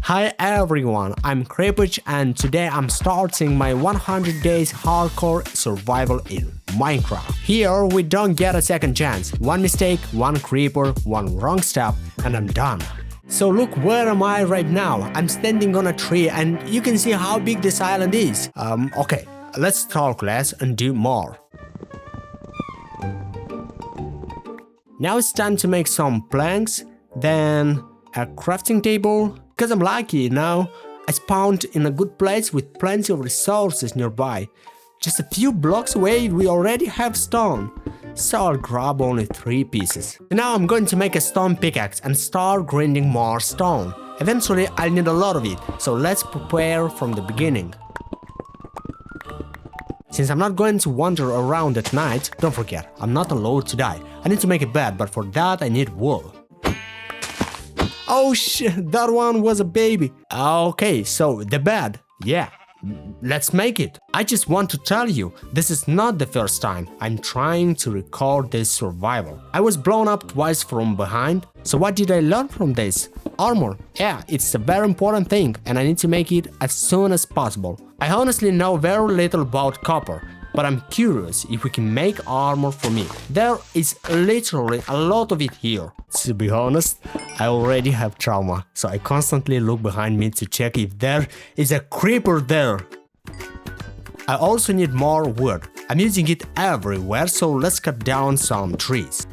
Hi everyone, I'm Cripych and today I'm starting my 100 days hardcore survival in Minecraft. Here we don't get a second chance. One mistake, one creeper, one wrong step, and I'm done. So look, where am I right now? I'm standing on a tree and you can see how big this island is. Okay, let's talk less and do more. Now it's time to make some planks, then a crafting table. Because I'm lucky now, I spawned in a good place with plenty of resources nearby. Just a few blocks away we already have stone, so I'll grab only 3 pieces. Now I'm going to make a stone pickaxe and start grinding more stone. Eventually I'll need a lot of it, so let's prepare from the beginning. Since I'm not going to wander around at night, don't forget, I'm not allowed to die. I need to make a bed, but for that I need wool. Oh shit, that one was a baby. Okay, so the bed. Yeah, let's make it. I just want to tell you, this is not the first time I'm trying to record this survival. I was blown up twice from behind. So what did I learn from this? Armor. Yeah, it's a very important thing and I need to make it as soon as possible. I honestly know very little about copper, but I'm curious if we can make armor from it. There is literally a lot of it here. To be honest, I already have trauma, so I constantly look behind me to check if there is a creeper there. I also need more wood. I'm using it everywhere, so let's cut down some trees.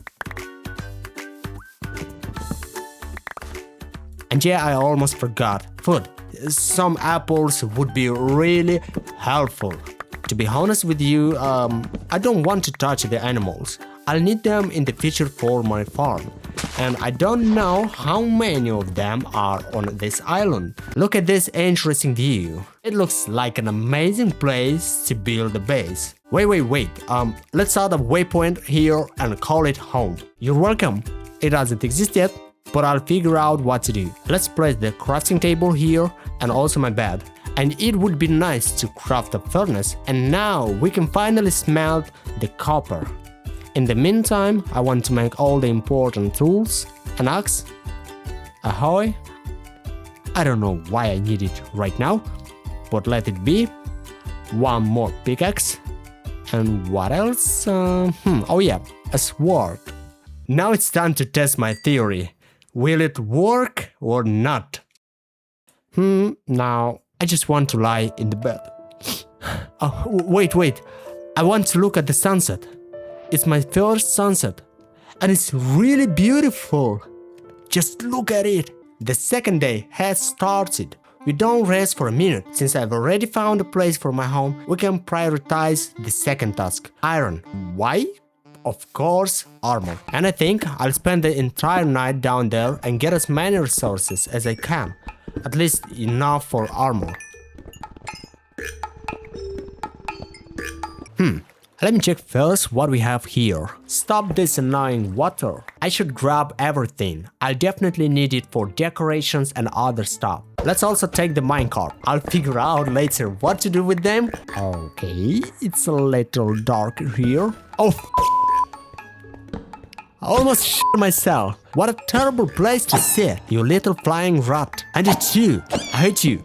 And yeah, I almost forgot. Food. Some apples would be really helpful. To be honest with you, I don't want to touch the animals. I'll need them in the future for my farm. And I don't know how many of them are on this island. Look at this interesting view. It looks like an amazing place to build a base. Wait. Let's add a waypoint here and call it home. You're welcome. It doesn't exist yet, but I'll figure out what to do. Let's place the crafting table here and also my bed. And it would be nice to craft a furnace, and now we can finally smelt the copper. In the meantime, I want to make all the important tools. An axe, a hoe. I don't know why I need it right now, but let it be. One more pickaxe. And what else? Oh yeah, a sword. Now it's time to test my theory. Will it work or not? Now I just want to lie in the bed. Oh, wait. I want to look at the sunset. It's my first sunset. And it's really beautiful. Just look at it. The second day has started. We don't rest for a minute. Since I've already found a place for my home, we can prioritize the second task. Iron. Why? Of course, armor. And I think I'll spend the entire night down there and get as many resources as I can. At least enough for armor. Let me check first what we have here. Stop this annoying water. I should grab everything. I'll definitely need it for decorations and other stuff. Let's also take the minecart. I'll figure out later what to do with them. Okay, it's a little dark here. Oh, I almost shit myself. What a terrible place to sit, you little flying rat. And it's you. I hate you.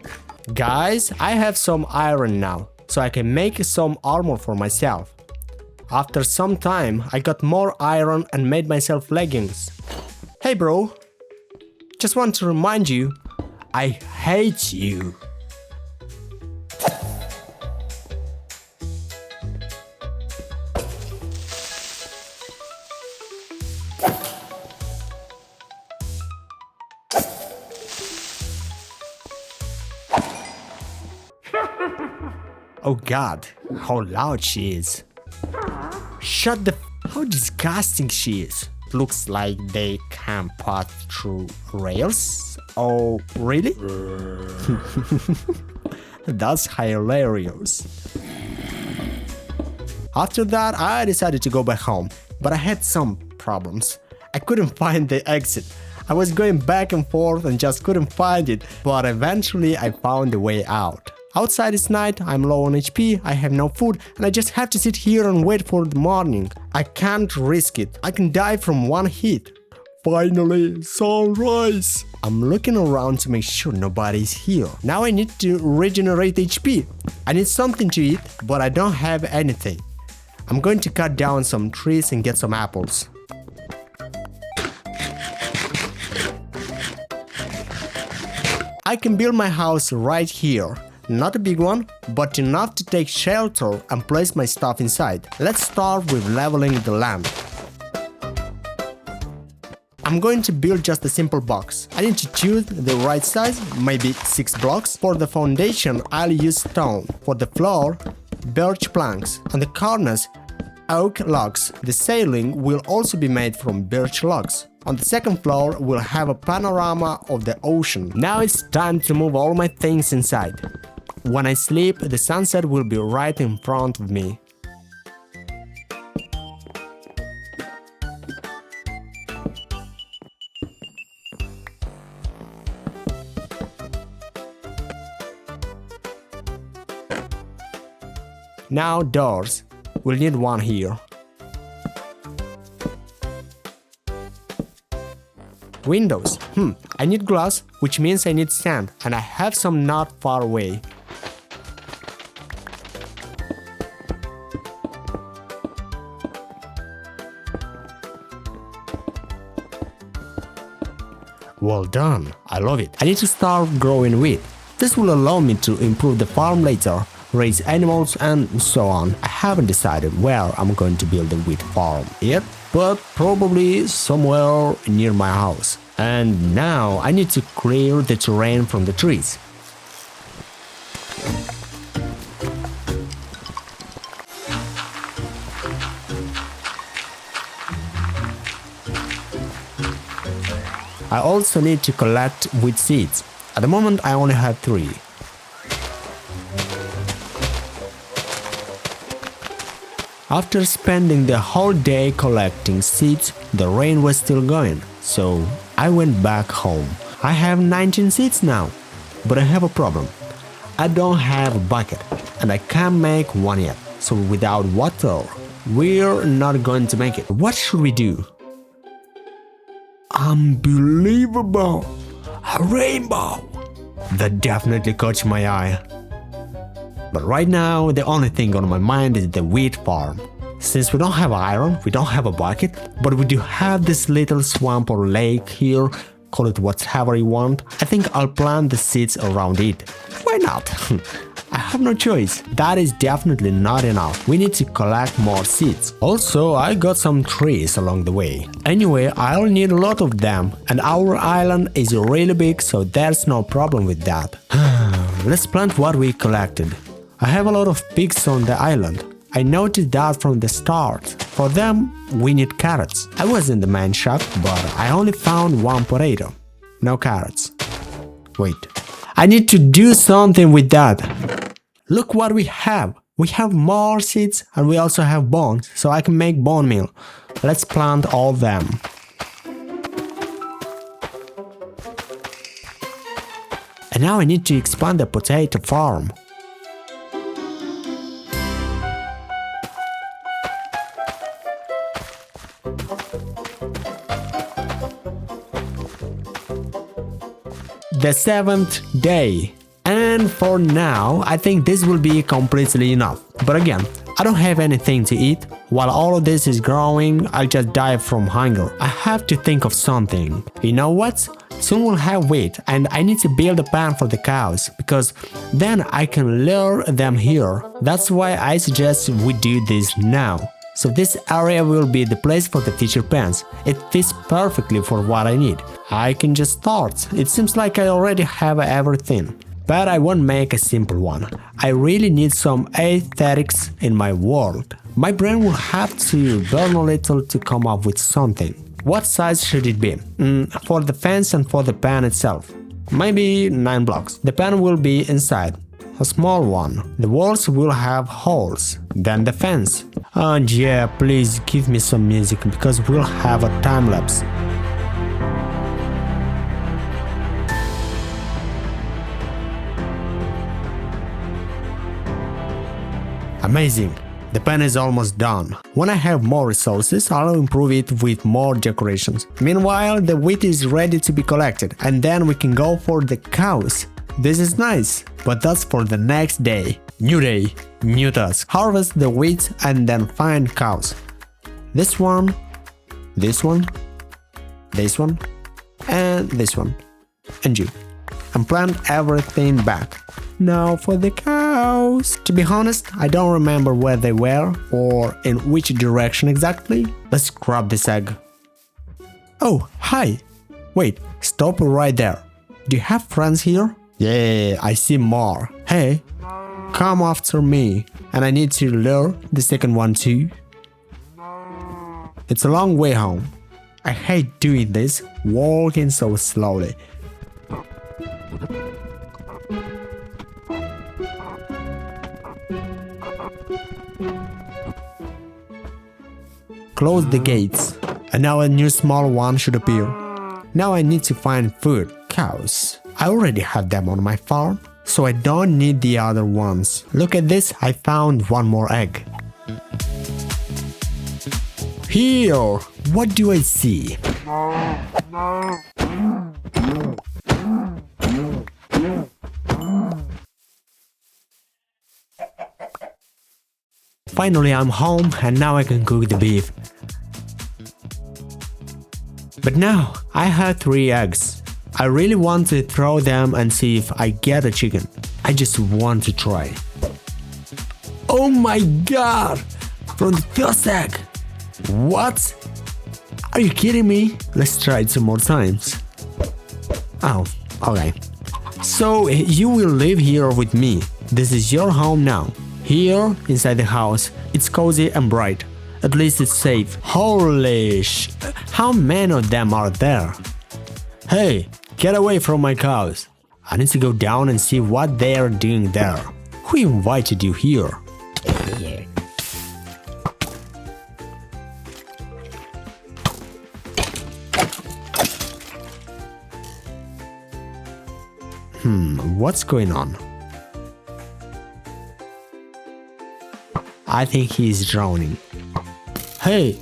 Guys, I have some iron now, so I can make some armor for myself. After some time, I got more iron and made myself leggings. Hey bro, just want to remind you, I hate you. Oh god, how loud she is. Shut the how disgusting she is. Looks like they can pass through rails. Oh, really? That's hilarious. After that, I decided to go back home, but I had some problems. I couldn't find the exit. I was going back and forth and just couldn't find it, but eventually I found a way out. Outside it's night, I'm low on HP, I have no food, and I just have to sit here and wait for the morning. I can't risk it. I can die from one hit. finally, sunrise! I'm looking around to make sure nobody's here. Now I need to regenerate HP. I need something to eat, but I don't have anything. I'm going to cut down some trees and get some apples. I can build my house right here. Not a big one, but enough to take shelter and place my stuff inside. Let's start with leveling the land. I'm going to build just a simple box. I need to choose the right size, maybe 6 blocks. For the foundation, I'll use stone. For the floor, birch planks. On the corners, oak logs. The ceiling will also be made from birch logs. On the second floor, we'll have a panorama of the ocean. Now it's time to move all my things inside. When I sleep, the sunset will be right in front of me. Now doors. We'll need one here. Windows. I need glass, which means I need sand, and I have some not far away. Well done, I love it. I need to start growing wheat. This will allow me to improve the farm later, raise animals and so on. I haven't decided where I'm going to build the wheat farm yet, but probably somewhere near my house. And now I need to clear the terrain from the trees. I also need to collect wheat seeds. At the moment I only have 3. After spending the whole day collecting seeds, the rain was still going, so I went back home. I have 19 seeds now, but I have a problem. I don't have a bucket, and I can't make one yet, so without water, we're not going to make it. What should we do? Unbelievable! A rainbow! That definitely caught my eye. But right now, the only thing on my mind is the wheat farm. Since we don't have iron, we don't have a bucket, but we do have this little swamp or lake here, call it whatever you want. I think I'll plant the seeds around it. Why not? I have no choice. That is definitely not enough. We need to collect more seeds. Also, I got some trees along the way. Anyway, I'll need a lot of them, and our island is really big, so there's no problem with that. Let's plant what we collected. I have a lot of pigs on the island. I noticed that from the start. For them, we need carrots. I was in the main shop, but I only found 1 potato. No carrots. Wait. I need to do something with that. Look what we have. We have more seeds and we also have bones, so I can make bone meal. Let's plant all of them. And now I need to expand the potato farm. The 7th day. And for now, I think this will be completely enough. But again, I don't have anything to eat. While all of this is growing, I'll just die from hunger. I have to think of something. You know what? Soon we'll have wheat and I need to build a pen for the cows, because then I can lure them here. That's why I suggest we do this now. So this area will be the place for the future pens. It fits perfectly for what I need. I can just start. It seems like I already have everything. But I won't make a simple one. I really need some aesthetics in my world. My brain will have to burn a little to come up with something. What size should it be? For the fence and for the pen itself. Maybe 9 blocks. The pen will be inside. A small one. The walls will have holes. Then the fence. And yeah, please give me some music because we'll have a time lapse. Amazing. The pen is almost done. When I have more resources, I'll improve it with more decorations. Meanwhile, the wheat is ready to be collected, and then we can go for the cows. This is nice, but that's for the next day. New day, new task. Harvest the wheat and then find cows. This one, this one, this one, and this one, and you. And plant everything back. Now for the cows. To be honest, I don't remember where they were or in which direction exactly. Let's grab this egg. Oh, hi. Wait, stop right there. Do you have friends here? Yeah, I see more. Hey, come after me. And I need to lure the second one too. It's a long way home. I hate doing this, walking so slowly. Close the gates, and now a new small one should appear. Now I need to find food. Cows. I already have them on my farm, so I don't need the other ones. Look at this, I found one more egg. Here, what do I see? Finally, I'm home and now I can cook the beef. But now, I have 3 eggs. I really want to throw them and see if I get a chicken. I just want to try. Oh my god! From the first egg! What? Are you kidding me? Let's try it some more times. Oh, okay. So, you will live here with me. This is your home now. Here, inside the house, it's cozy and bright. At least it's safe. Holy sh... How many of them are there? Hey, get away from my cows. I need to go down and see what they are doing there. Who invited you here? What's going on? I think he's drowning. Hey,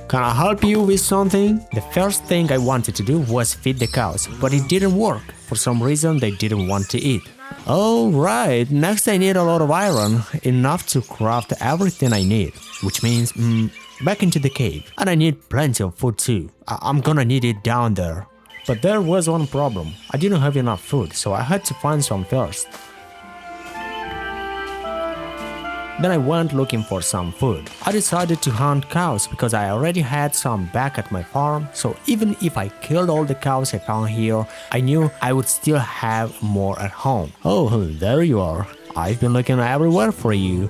can I help you with something? The first thing I wanted to do was feed the cows, but it didn't work. For some reason, they didn't want to eat. Alright, next I need a lot of iron, enough to craft everything I need. Which means, back into the cave. And I need plenty of food too. I'm gonna need it down there. But there was one problem. I didn't have enough food, so I had to find some first. Then I went looking for some food. I decided to hunt cows because I already had some back at my farm, so even if I killed all the cows I found here, I knew I would still have more at home. Oh, there you are. I've been looking everywhere for you.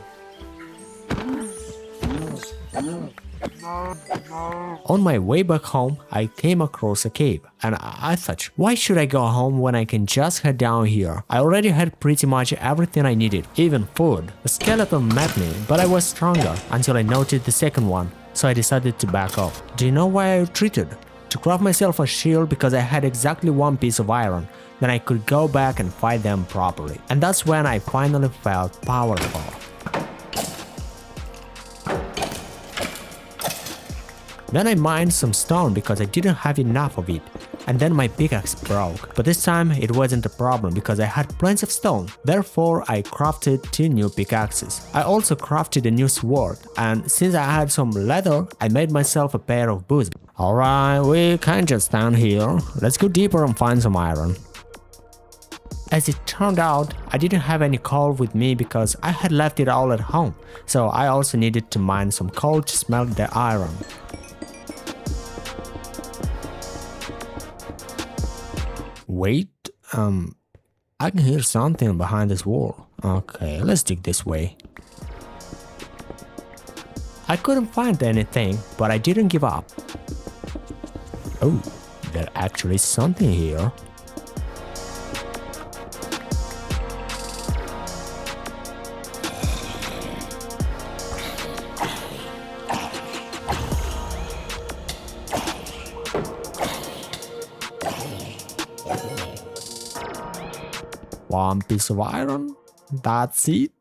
On my way back home, I came across a cave, and I thought, why should I go home when I can just head down here? I already had pretty much everything I needed, even food. A skeleton met me, but I was stronger until I noticed the second one, so I decided to back off. Do you know why I retreated? To craft myself a shield because I had exactly 1 piece of iron, then I could go back and fight them properly. And that's when I finally felt powerful. Then I mined some stone because I didn't have enough of it, and then my pickaxe broke. But this time it wasn't a problem because I had plenty of stone, therefore I crafted 2 new pickaxes. I also crafted a new sword, and since I had some leather, I made myself a pair of boots. Alright, we can't just stand here, let's go deeper and find some iron. As it turned out, I didn't have any coal with me because I had left it all at home, so I also needed to mine some coal to smelt the iron. Wait, I can hear something behind this wall. Okay, let's dig this way. I couldn't find anything, but I didn't give up. Oh, there's actually something here. One piece of iron, that's it.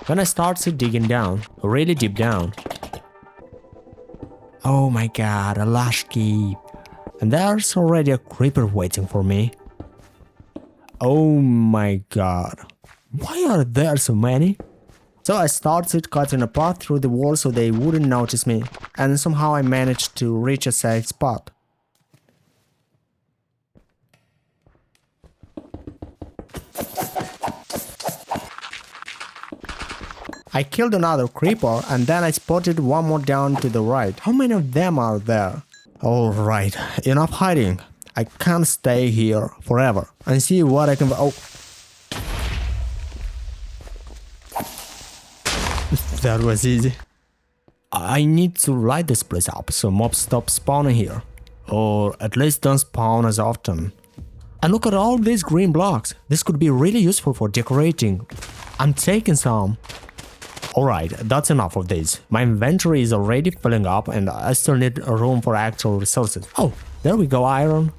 Then I started digging down, really deep down. Oh my god, a lush keep. And there's already a creeper waiting for me. Oh my god. Why are there so many? So I started cutting a path through the wall so they wouldn't notice me, and somehow I managed to reach a safe spot. I killed another creeper and then I spotted one more down to the right. How many of them are there? Alright, enough hiding. I can't stay here forever and see what I can... Oh. That was easy. I need to light this place up so mobs stop spawning here. Or at least don't spawn as often. And look at all these green blocks. This could be really useful for decorating. I'm taking some. Alright, that's enough of this. My inventory is already filling up and I still need room for actual resources. Oh, there we go, iron.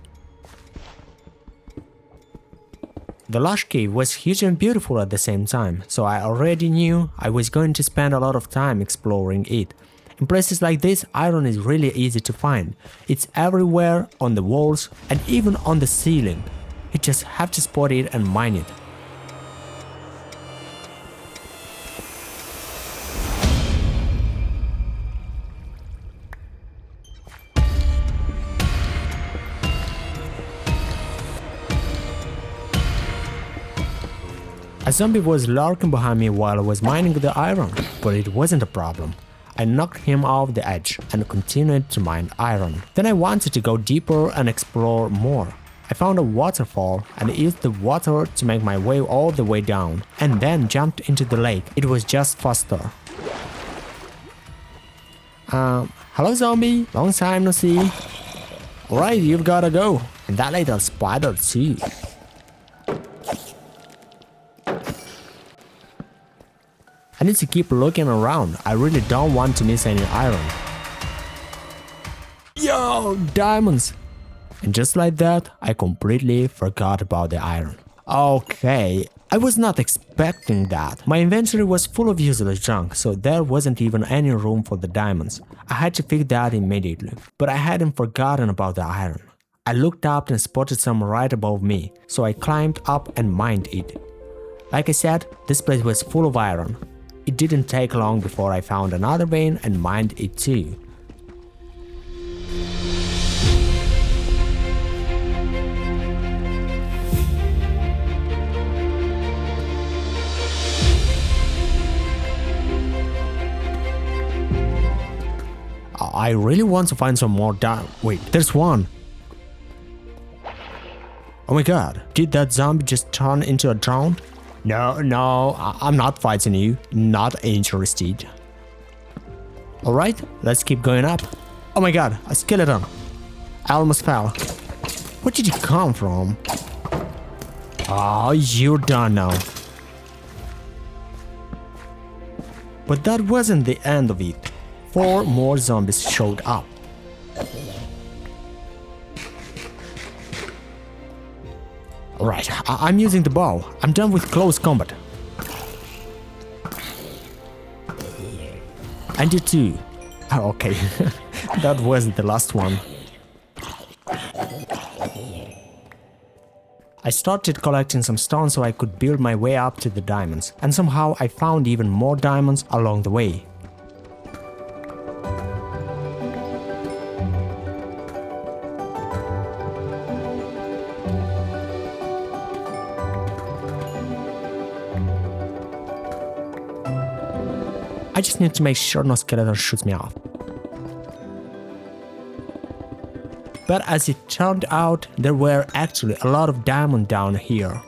The lush cave was huge and beautiful at the same time, so I already knew I was going to spend a lot of time exploring it. In places like this, iron is really easy to find. It's everywhere, on the walls, and even on the ceiling. You just have to spot it and mine it. A zombie was lurking behind me while I was mining the iron, but it wasn't a problem. I knocked him off the edge and continued to mine iron. Then I wanted to go deeper and explore more. I found a waterfall and used the water to make my way all the way down, and then jumped into the lake. It was just faster. Hello zombie, long time no see. Alright, you've gotta go. And that little spider too. I need to keep looking around. I really don't want to miss any iron. Yo, diamonds! And just like that, I completely forgot about the iron. Okay, I was not expecting that. My inventory was full of useless junk, so there wasn't even any room for the diamonds. I had to fix that immediately. But I hadn't forgotten about the iron. I looked up and spotted some right above me, so I climbed up and mined it. Like I said, this place was full of iron. It didn't take long before I found another vein and mined it too. I really want to find some more Wait, there's one! Oh my god, did that zombie just turn into a drone? No, I'm not fighting you. Not interested. Alright, let's keep going up. Oh my god, a skeleton. I almost fell. Where did you come from? Oh, you're done now. But that wasn't the end of it. 4 more zombies showed up. Alright, I'm using the bow. I'm done with close combat. And you too. Oh, okay, that wasn't the last one. I started collecting some stone so I could build my way up to the diamonds, and somehow I found even more diamonds along the way. I just need to make sure no skeleton shoots me off. But as it turned out, there were actually a lot of diamond down here.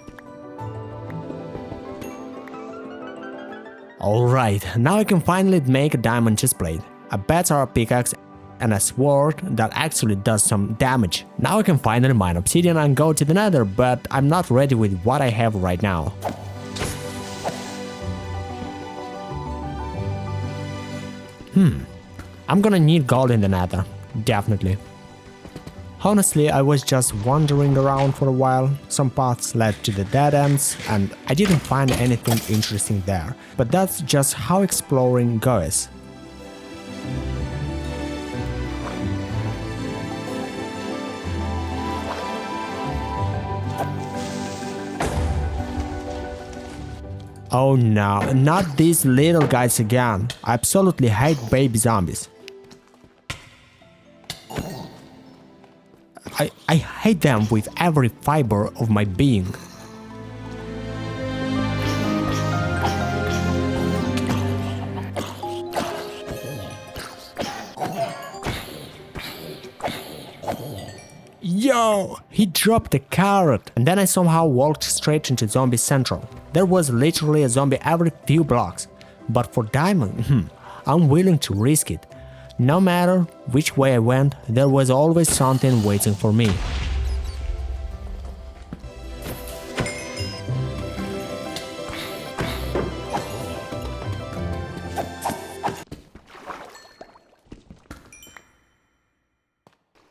Alright, now I can finally make a diamond chestplate, a better pickaxe, and a sword that actually does some damage. Now I can finally mine obsidian and go to the nether, but I'm not ready with what I have right now. I'm gonna need gold in the nether, definitely. Honestly, I was just wandering around for a while. Some paths led to the dead ends, and I didn't find anything interesting there. But that's just how exploring goes. Oh no, not these little guys again. I absolutely hate baby zombies. I hate them with every fiber of my being. Yo! He dropped a carrot, and then I somehow walked straight into Zombie Central. There was literally a zombie every few blocks. But for Diamond, I'm willing to risk it. No matter which way I went, there was always something waiting for me.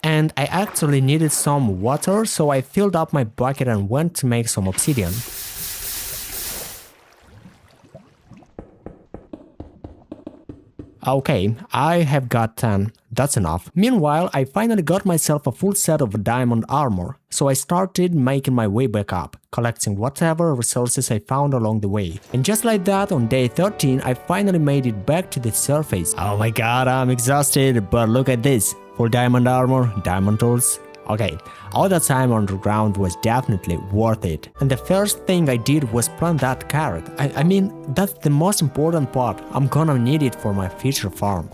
And I actually needed some water, so I filled up my bucket and went to make some obsidian. Okay, I have got 10, that's enough. Meanwhile, I finally got myself a full set of diamond armor, so I started making my way back up, collecting whatever resources I found along the way. And just like that, on day 13, I finally made it back to the surface. Oh my god, I'm exhausted, but look at this. Full diamond armor, diamond tools. Okay, all that time underground was definitely worth it. And the first thing I did was plant that carrot. I mean, that's the most important part. I'm gonna need it for my future farm.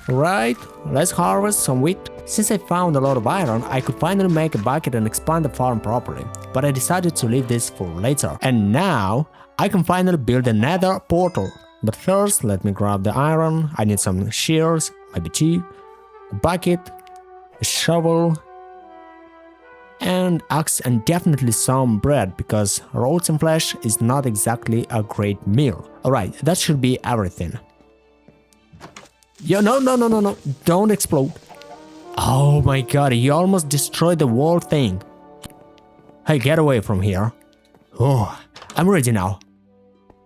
Right, let's harvest some wheat. Since I found a lot of iron, I could finally make a bucket and expand the farm properly. But I decided to leave this for later. And now, I can finally build another portal. But first, let me grab the iron. I need some shears, maybe 2, a bucket, a shovel, and axe, and definitely some bread, because rotten flesh is not exactly a great meal. Alright, that should be everything. Yo, no, don't explode. Oh my god, you almost destroyed the whole thing. Hey, get away from here. Oh, I'm ready now.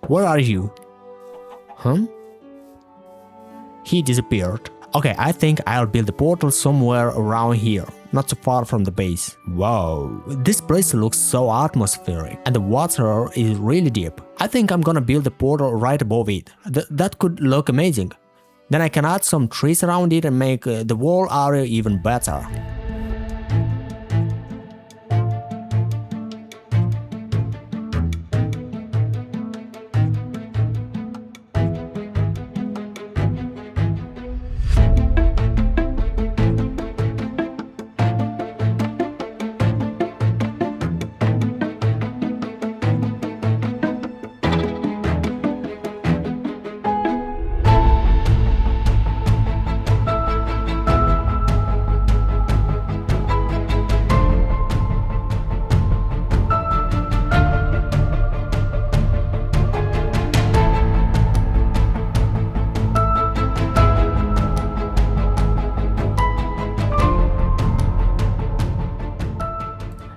Where are you? Huh? He disappeared. Okay, I think I'll build a portal somewhere around here, not too far from the base. Whoa, this place looks so atmospheric, and the water is really deep. I think I'm gonna build a portal right above it. That could look amazing. Then I can add some trees around it and make the whole area even better.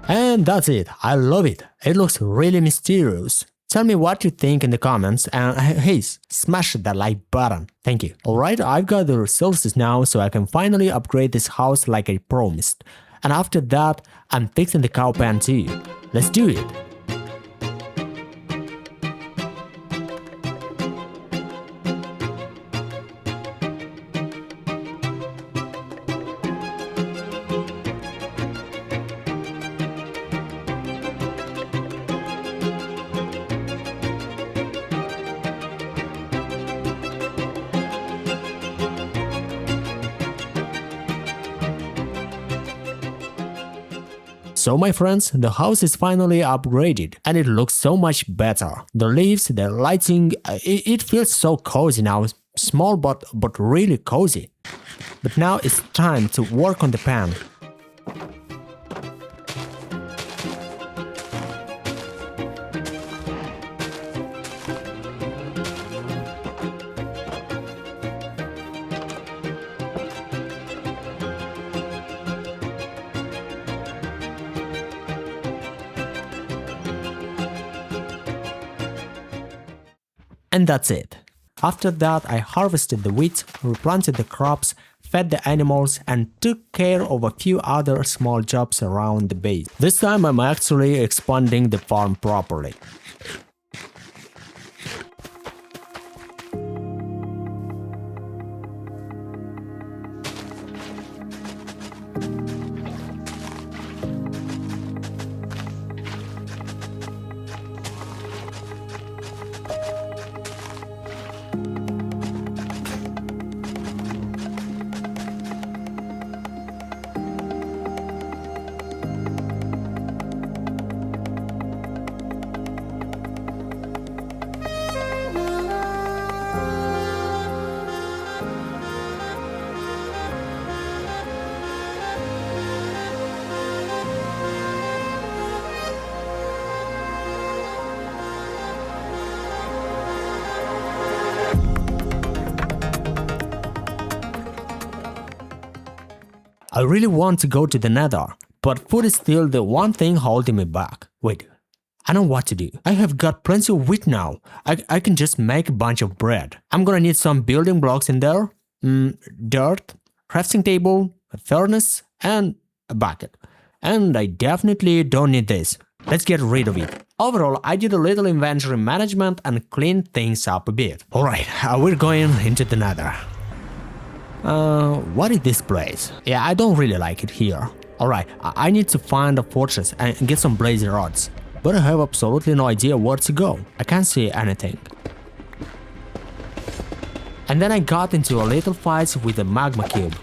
And that's it, I love it, it looks really mysterious. Tell me what you think in the comments, and hey, smash that like button, thank you. Alright, I've got the resources now, so I can finally upgrade this house like I promised. And after that, I'm fixing the cow pen too. Let's do it. So my friends, the house is finally upgraded and it looks so much better. The leaves, the lighting, it feels so cozy now, small but really cozy. But now it's time to work on the pan. And that's it. After that, I harvested the wheat, replanted the crops, fed the animals, and took care of a few other small jobs around the base. This time I'm actually expanding the farm properly. I really want to go to the Nether, but food is still the one thing holding me back. Wait, I know what to do. I have got plenty of wheat now. I can just make a bunch of bread. I'm gonna need some building blocks in there. Dirt, crafting table, a furnace, and a bucket. And I definitely don't need this. Let's get rid of it. Overall, I did a little inventory management and cleaned things up a bit. Alright, we're going into the Nether. What is this place? Yeah, I don't really like it here. Alright, I need to find a fortress and get some blaze rods. But I have absolutely no idea where to go. I can't see anything. And then I got into a little fight with a magma cube.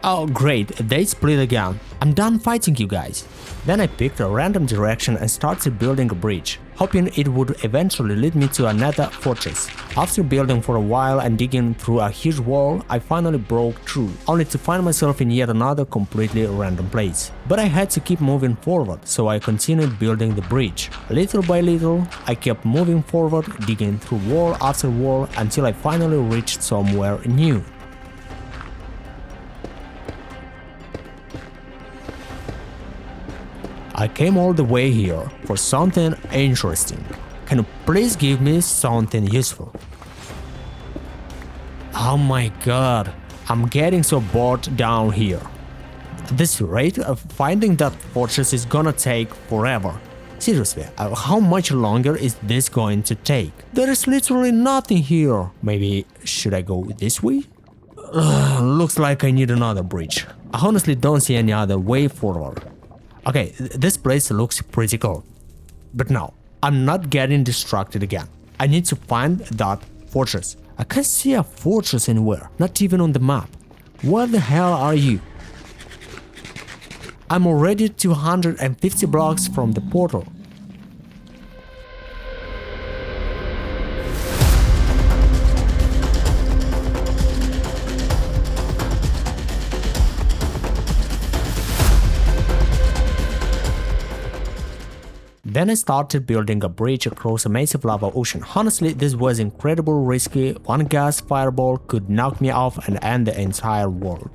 Oh great, they split again. I'm done fighting you guys. Then I picked a random direction and started building a bridge, hoping it would eventually lead me to another fortress. After building for a while and digging through a huge wall, I finally broke through, only to find myself in yet another completely random place. But I had to keep moving forward, so I continued building the bridge. Little by little, I kept moving forward, digging through wall after wall until I finally reached somewhere new. I came all the way here for something interesting. Can you please give me something useful? Oh my god, I'm getting so bored down here. At this rate, finding that fortress is gonna take forever. Seriously, how much longer is this going to take? There is literally nothing here. Maybe should I go this way? Looks like I need another bridge. I honestly don't see any other way forward. Okay, this place looks pretty cool. But no, I'm not getting distracted again. I need to find that fortress. I can't see a fortress anywhere, not even on the map. Where the hell are you? I'm already 250 blocks from the portal. Then I started building a bridge across a massive lava ocean. Honestly, this was incredibly risky. One gas fireball could knock me off and end the entire world.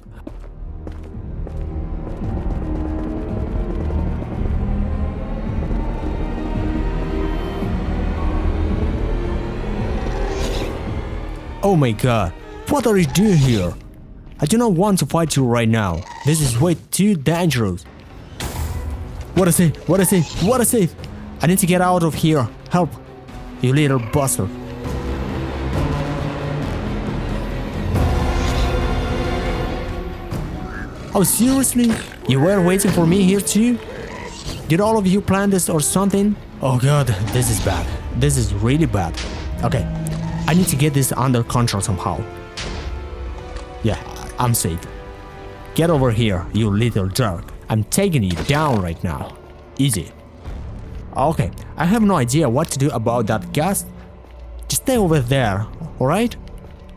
Oh my god, what are you doing here? I do not want to fight you right now. This is way too dangerous. What is it? What is it? What is it? I need to get out of here. Help, you little bastard. Oh, seriously? You were waiting for me here too? Did all of you plan this or something? Oh god, this is bad. This is really bad. Okay, I need to get this under control somehow. Yeah, I'm safe. Get over here, you little jerk. I'm taking you down right now. Easy. Okay, I have no idea what to do about that gas. Just stay over there, alright?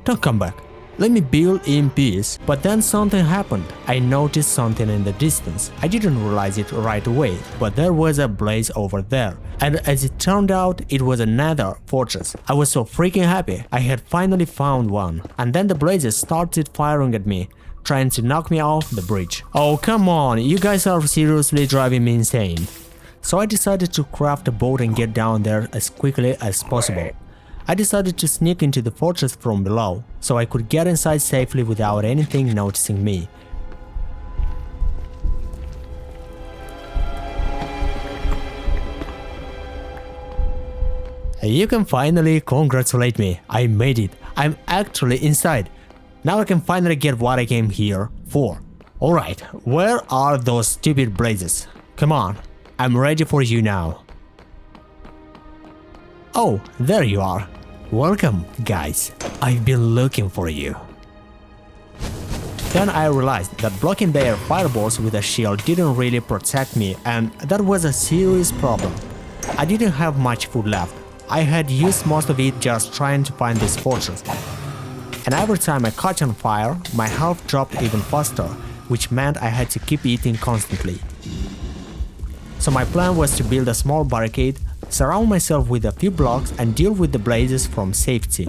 Don't come back. Let me build in peace. But then something happened. I noticed something in the distance. I didn't realize it right away, but there was a blaze over there. And as it turned out, it was another fortress. I was so freaking happy. I had finally found one. And then the blazes started firing at me, trying to knock me off the bridge. Oh come on, you guys are seriously driving me insane. So I decided to craft a boat and get down there as quickly as possible. I decided to sneak into the fortress from below, so I could get inside safely without anything noticing me. You can finally congratulate me. I made it. I'm actually inside. Now I can finally get what I came here for. Alright, where are those stupid blazes? Come on, I'm ready for you now. Oh, there you are. Welcome, guys. I've been looking for you. Then I realized that blocking their fireballs with a shield didn't really protect me, and that was a serious problem. I didn't have much food left. I had used most of it just trying to find this fortress. And every time I caught on fire, my health dropped even faster, which meant I had to keep eating constantly. So my plan was to build a small barricade, surround myself with a few blocks and deal with the blazes from safety.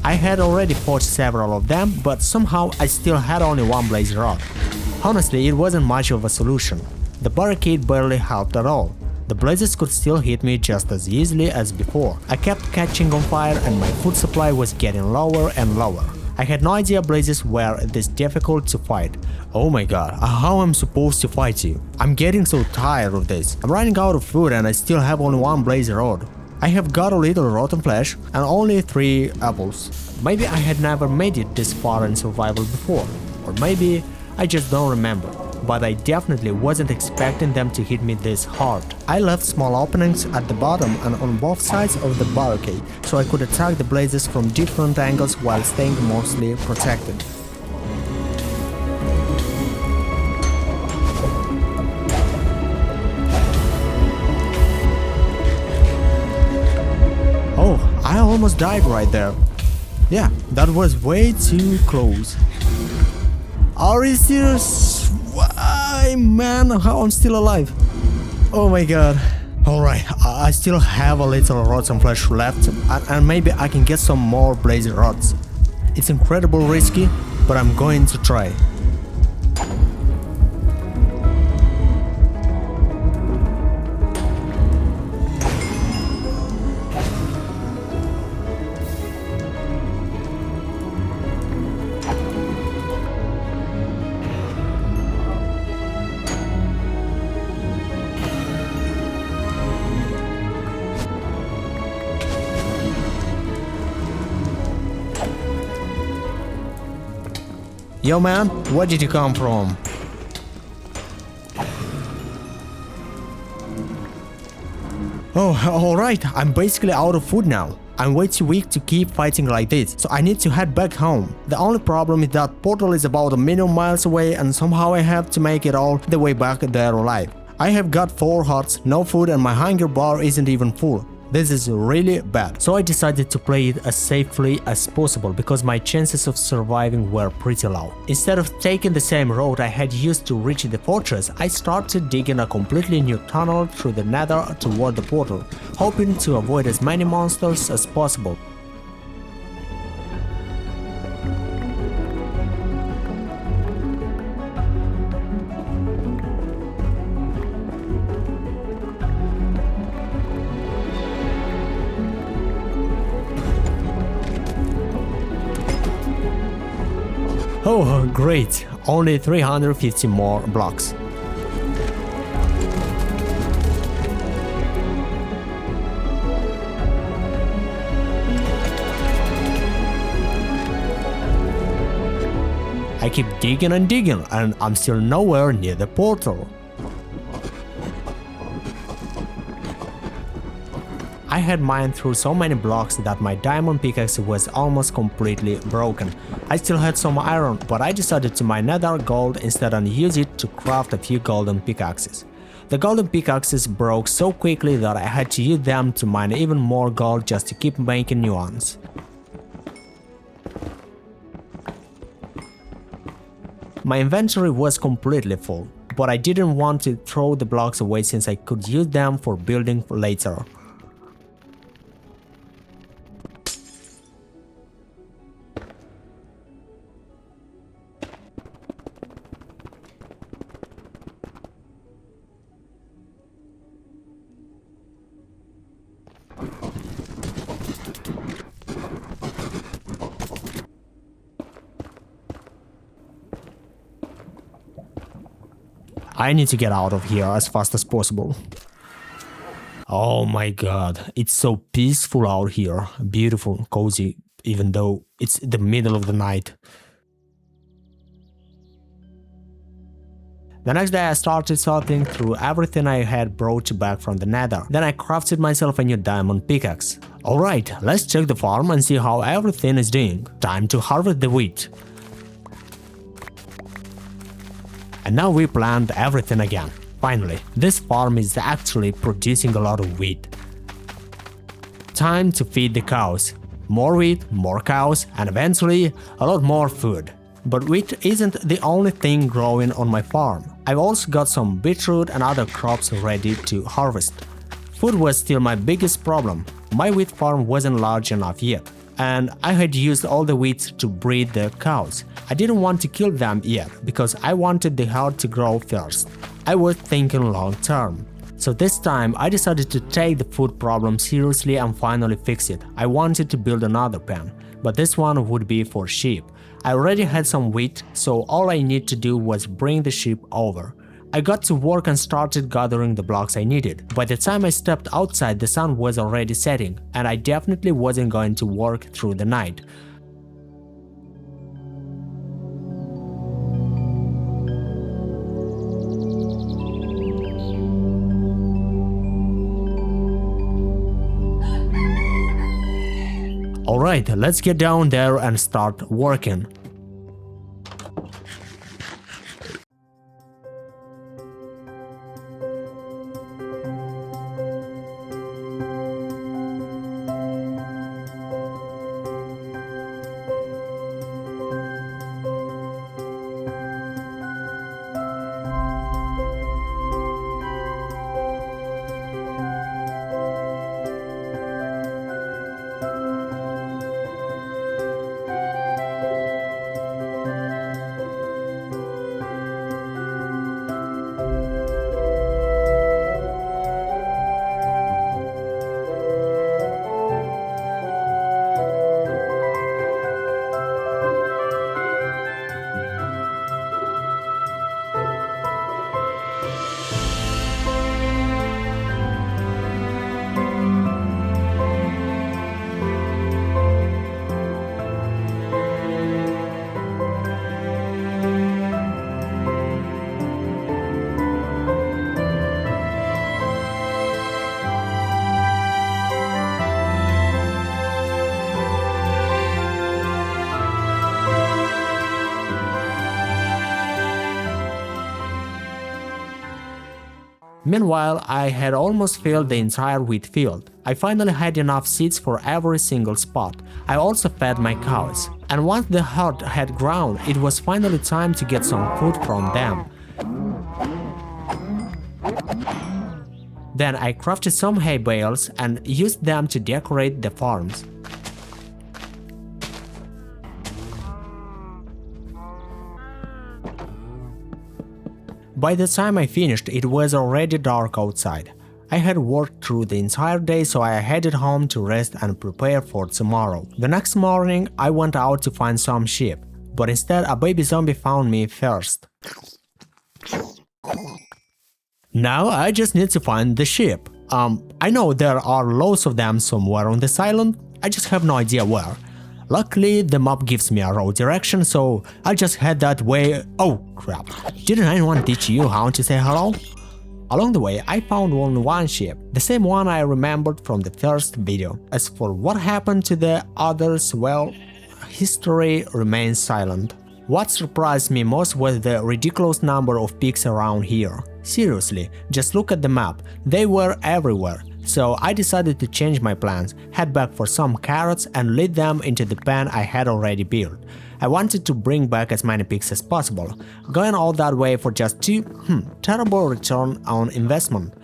I had already forged several of them, but somehow I still had only one blaze rod. Honestly, it wasn't much of a solution. The barricade barely helped at all. The blazes could still hit me just as easily as before. I kept catching on fire and my food supply was getting lower and lower. I had no idea blazes were this difficult to fight. Oh my god, how am I supposed to fight you? I'm getting so tired of this. I'm running out of food and I still have only one blaze rod. I have got a little rotten flesh and only 3 apples. Maybe I had never made it this far in survival before, or maybe I just don't remember, but I definitely wasn't expecting them to hit me this hard. I left small openings at the bottom and on both sides of the barricade, so I could attack the blazes from different angles while staying mostly protected. I almost died right there. Yeah, that was way too close. Are you serious? Why, man, how I'm still alive? Oh my god. Alright, I still have a little rotten flesh left, and maybe I can get some more blaze rods. It's incredibly risky, but I'm going to try. Yo man, where did you come from? Oh, alright, I'm basically out of food now. I'm way too weak to keep fighting like this, so I need to head back home. The only problem is that portal is about 1,000,000 miles away and somehow I have to make it all the way back there alive. I have got 4 hearts, no food and my hunger bar isn't even full. This is really bad. So I decided to play it as safely as possible because my chances of surviving were pretty low. Instead of taking the same road I had used to reach the fortress, I started digging a completely new tunnel through the nether toward the portal, hoping to avoid as many monsters as possible. Oh, great! Only 350 more blocks. I keep digging and digging, and I'm still nowhere near the portal. I had mined through so many blocks that my diamond pickaxe was almost completely broken. I still had some iron, but I decided to mine nether gold instead and use it to craft a few golden pickaxes. The golden pickaxes broke so quickly that I had to use them to mine even more gold just to keep making new ones. My inventory was completely full, but I didn't want to throw the blocks away since I could use them for building later. I need to get out of here as fast as possible. Oh my god, it's so peaceful out here. Beautiful, cozy, even though it's the middle of the night. The next day I started sorting through everything I had brought back from the nether. Then I crafted myself a new diamond pickaxe. Alright, let's check the farm and see how everything is doing. Time to harvest the wheat. And now we plant everything again. Finally, this farm is actually producing a lot of wheat. Time to feed the cows. More wheat, more cows, and eventually a lot more food. But wheat isn't the only thing growing on my farm. I've also got some beetroot and other crops ready to harvest. Food was still my biggest problem. My wheat farm wasn't large enough yet, and I had used all the wheat to breed the cows. I didn't want to kill them yet because I wanted the herd to grow first. I was thinking long term. So this time I decided to take the food problem seriously and finally fix it. I wanted to build another pen, but this one would be for sheep. I already had some wheat, so all I need to do was bring the sheep over. I got to work and started gathering the blocks I needed. By the time I stepped outside, the sun was already setting, and I definitely wasn't going to work through the night. Alright, let's get down there and start working. Meanwhile, I had almost filled the entire wheat field. I finally had enough seeds for every single spot. I also fed my cows. And once the herd had grown, it was finally time to get some food from them. Then I crafted some hay bales and used them to decorate the farms. By the time I finished, it was already dark outside. I had worked through the entire day, so I headed home to rest and prepare for tomorrow. The next morning, I went out to find some sheep, but instead a baby zombie found me first. Now I just need to find the sheep. I know there are loads of them somewhere on this island, I just have no idea where. Luckily, the map gives me a road direction, so I just head that way. Oh crap, didn't anyone teach you how to say hello? Along the way, I found only one sheep, the same one I remembered from the first video. As for what happened to the others, well, history remains silent. What surprised me most was the ridiculous number of pigs around here. Seriously, just look at the map, they were everywhere. So I decided to change my plans, head back for some carrots and lead them into the pen I had already built. I wanted to bring back as many pigs as possible. Going all that way for just two? Terrible return on investment.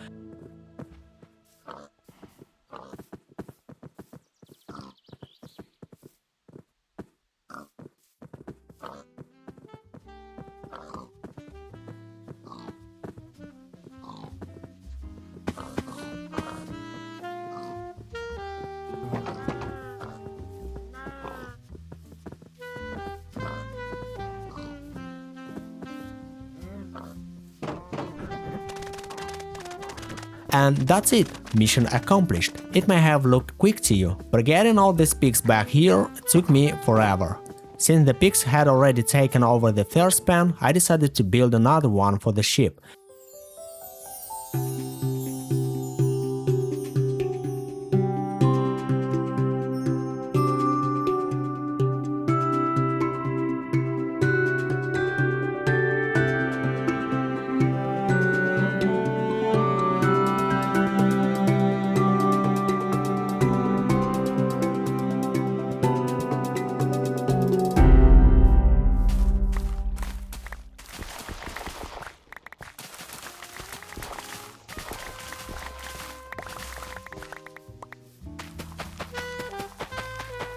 And that's it, mission accomplished. It may have looked quick to you, but getting all these pigs back here took me forever. Since the pigs had already taken over the first pen, I decided to build another one for the sheep.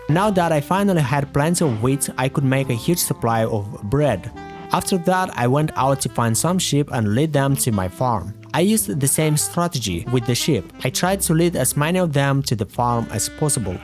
Now that I finally had plenty of wheat, I could make a huge supply of bread. After that, I went out to find some sheep and lead them to my farm. I used the same strategy with the sheep. I tried to lead as many of them to the farm as possible.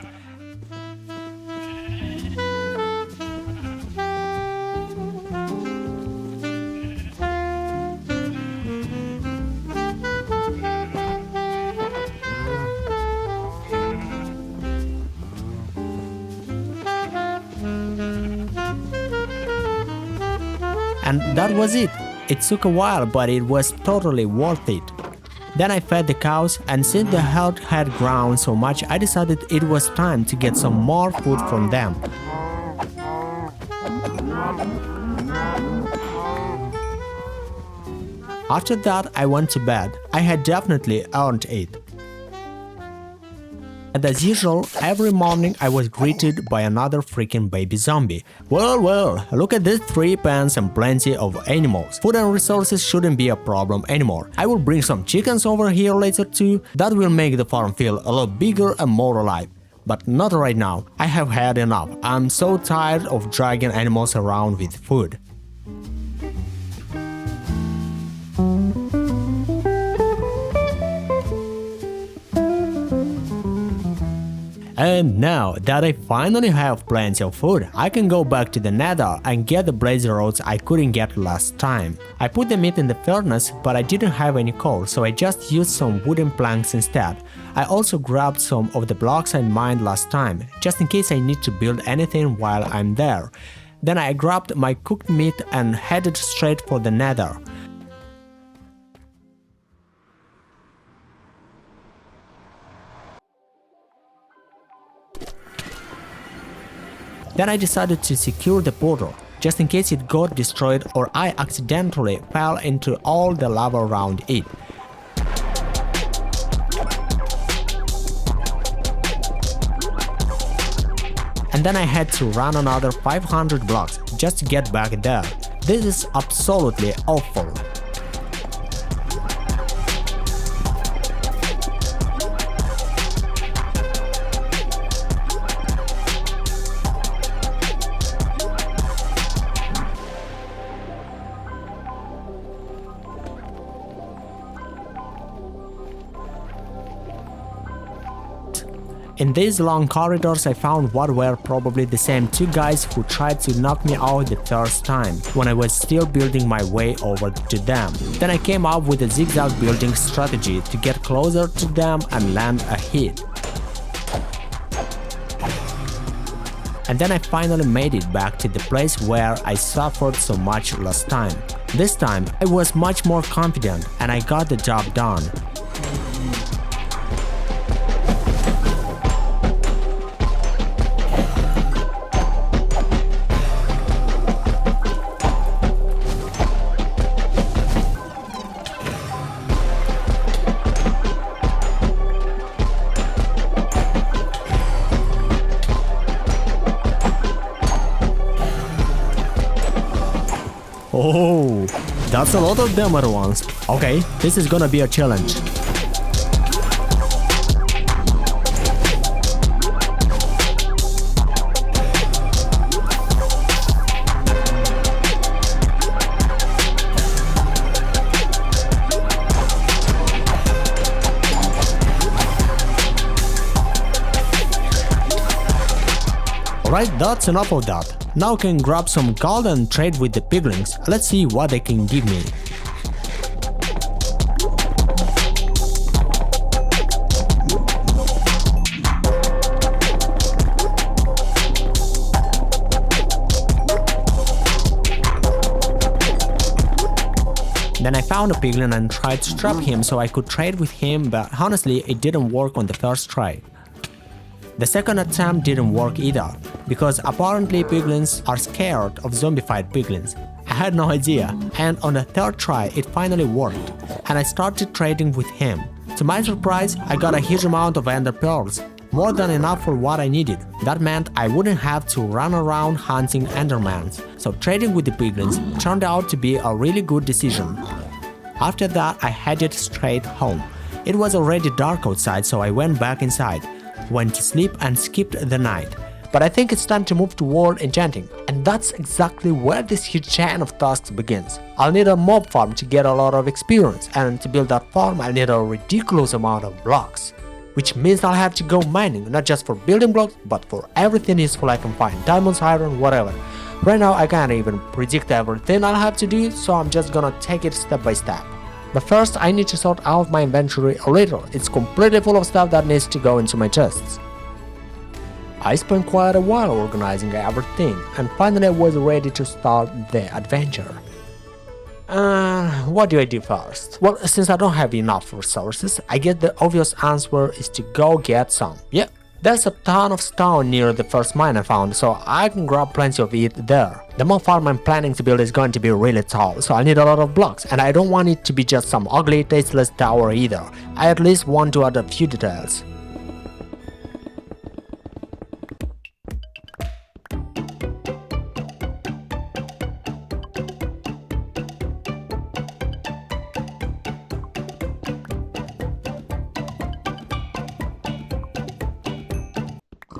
And that was it. It took a while, but it was totally worth it. Then I fed the cows, and since the herd had grown so much, I decided it was time to get some more food from them. After that, I went to bed. I had definitely earned it. And as usual, every morning I was greeted by another freaking baby zombie. Well, look at these 3 pens and plenty of animals. Food and resources shouldn't be a problem anymore. I will bring some chickens over here later too. That will make the farm feel a lot bigger and more alive. But not right now. I have had enough. I'm so tired of dragging animals around with food. And now that I finally have plenty of food, I can go back to the nether and get the blazer rods I couldn't get last time. I put the meat in the furnace, but I didn't have any coal, so I just used some wooden planks instead. I also grabbed some of the blocks I mined last time, just in case I need to build anything while I'm there. Then I grabbed my cooked meat and headed straight for the nether. Then I decided to secure the portal, just in case it got destroyed or I accidentally fell into all the lava around it. And then I had to run another 500 blocks just to get back there. This is absolutely awful. In these long corridors I found what were probably the same 2 guys who tried to knock me out the first time, when I was still building my way over to them. Then I came up with a zigzag building strategy to get closer to them and land a hit. And then I finally made it back to the place where I suffered so much last time. This time I was much more confident and I got the job done. Oh, that's a lot of them at once. Okay, this is gonna be a challenge. Alright, that's enough of that. Now I can grab some gold and trade with the piglins. Let's see what they can give me. Then I found a piglin and tried to trap him so I could trade with him, but honestly it didn't work on the first try. The second attempt didn't work either, because apparently piglins are scared of zombified piglins. I had no idea, and on the third try it finally worked, and I started trading with him. To my surprise, I got a huge amount of ender pearls, more than enough for what I needed. That meant I wouldn't have to run around hunting endermans, so trading with the piglins turned out to be a really good decision. After that I headed straight home. It was already dark outside, so I went back inside, went to sleep and skipped the night. But I think it's time to move toward enchanting, and that's exactly where this huge chain of tasks begins. I'll need a mob farm to get a lot of experience, and to build that farm I'll need a ridiculous amount of blocks. Which means I'll have to go mining, not just for building blocks, but for everything useful I can find, diamonds, iron, whatever. Right now I can't even predict everything I'll have to do, so I'm just gonna take it step by step. But first I need to sort out my inventory a little. It's completely full of stuff that needs to go into my chests. I spent quite a while organizing everything, and finally I was ready to start the adventure. What do I do first? Well, since I don't have enough resources, I guess the obvious answer is to go get some. Yeah, there's a ton of stone near the first mine I found, so I can grab plenty of it there. The mob farm I'm planning to build is going to be really tall, so I need a lot of blocks, and I don't want it to be just some ugly, tasteless tower either. I at least want to add a few details.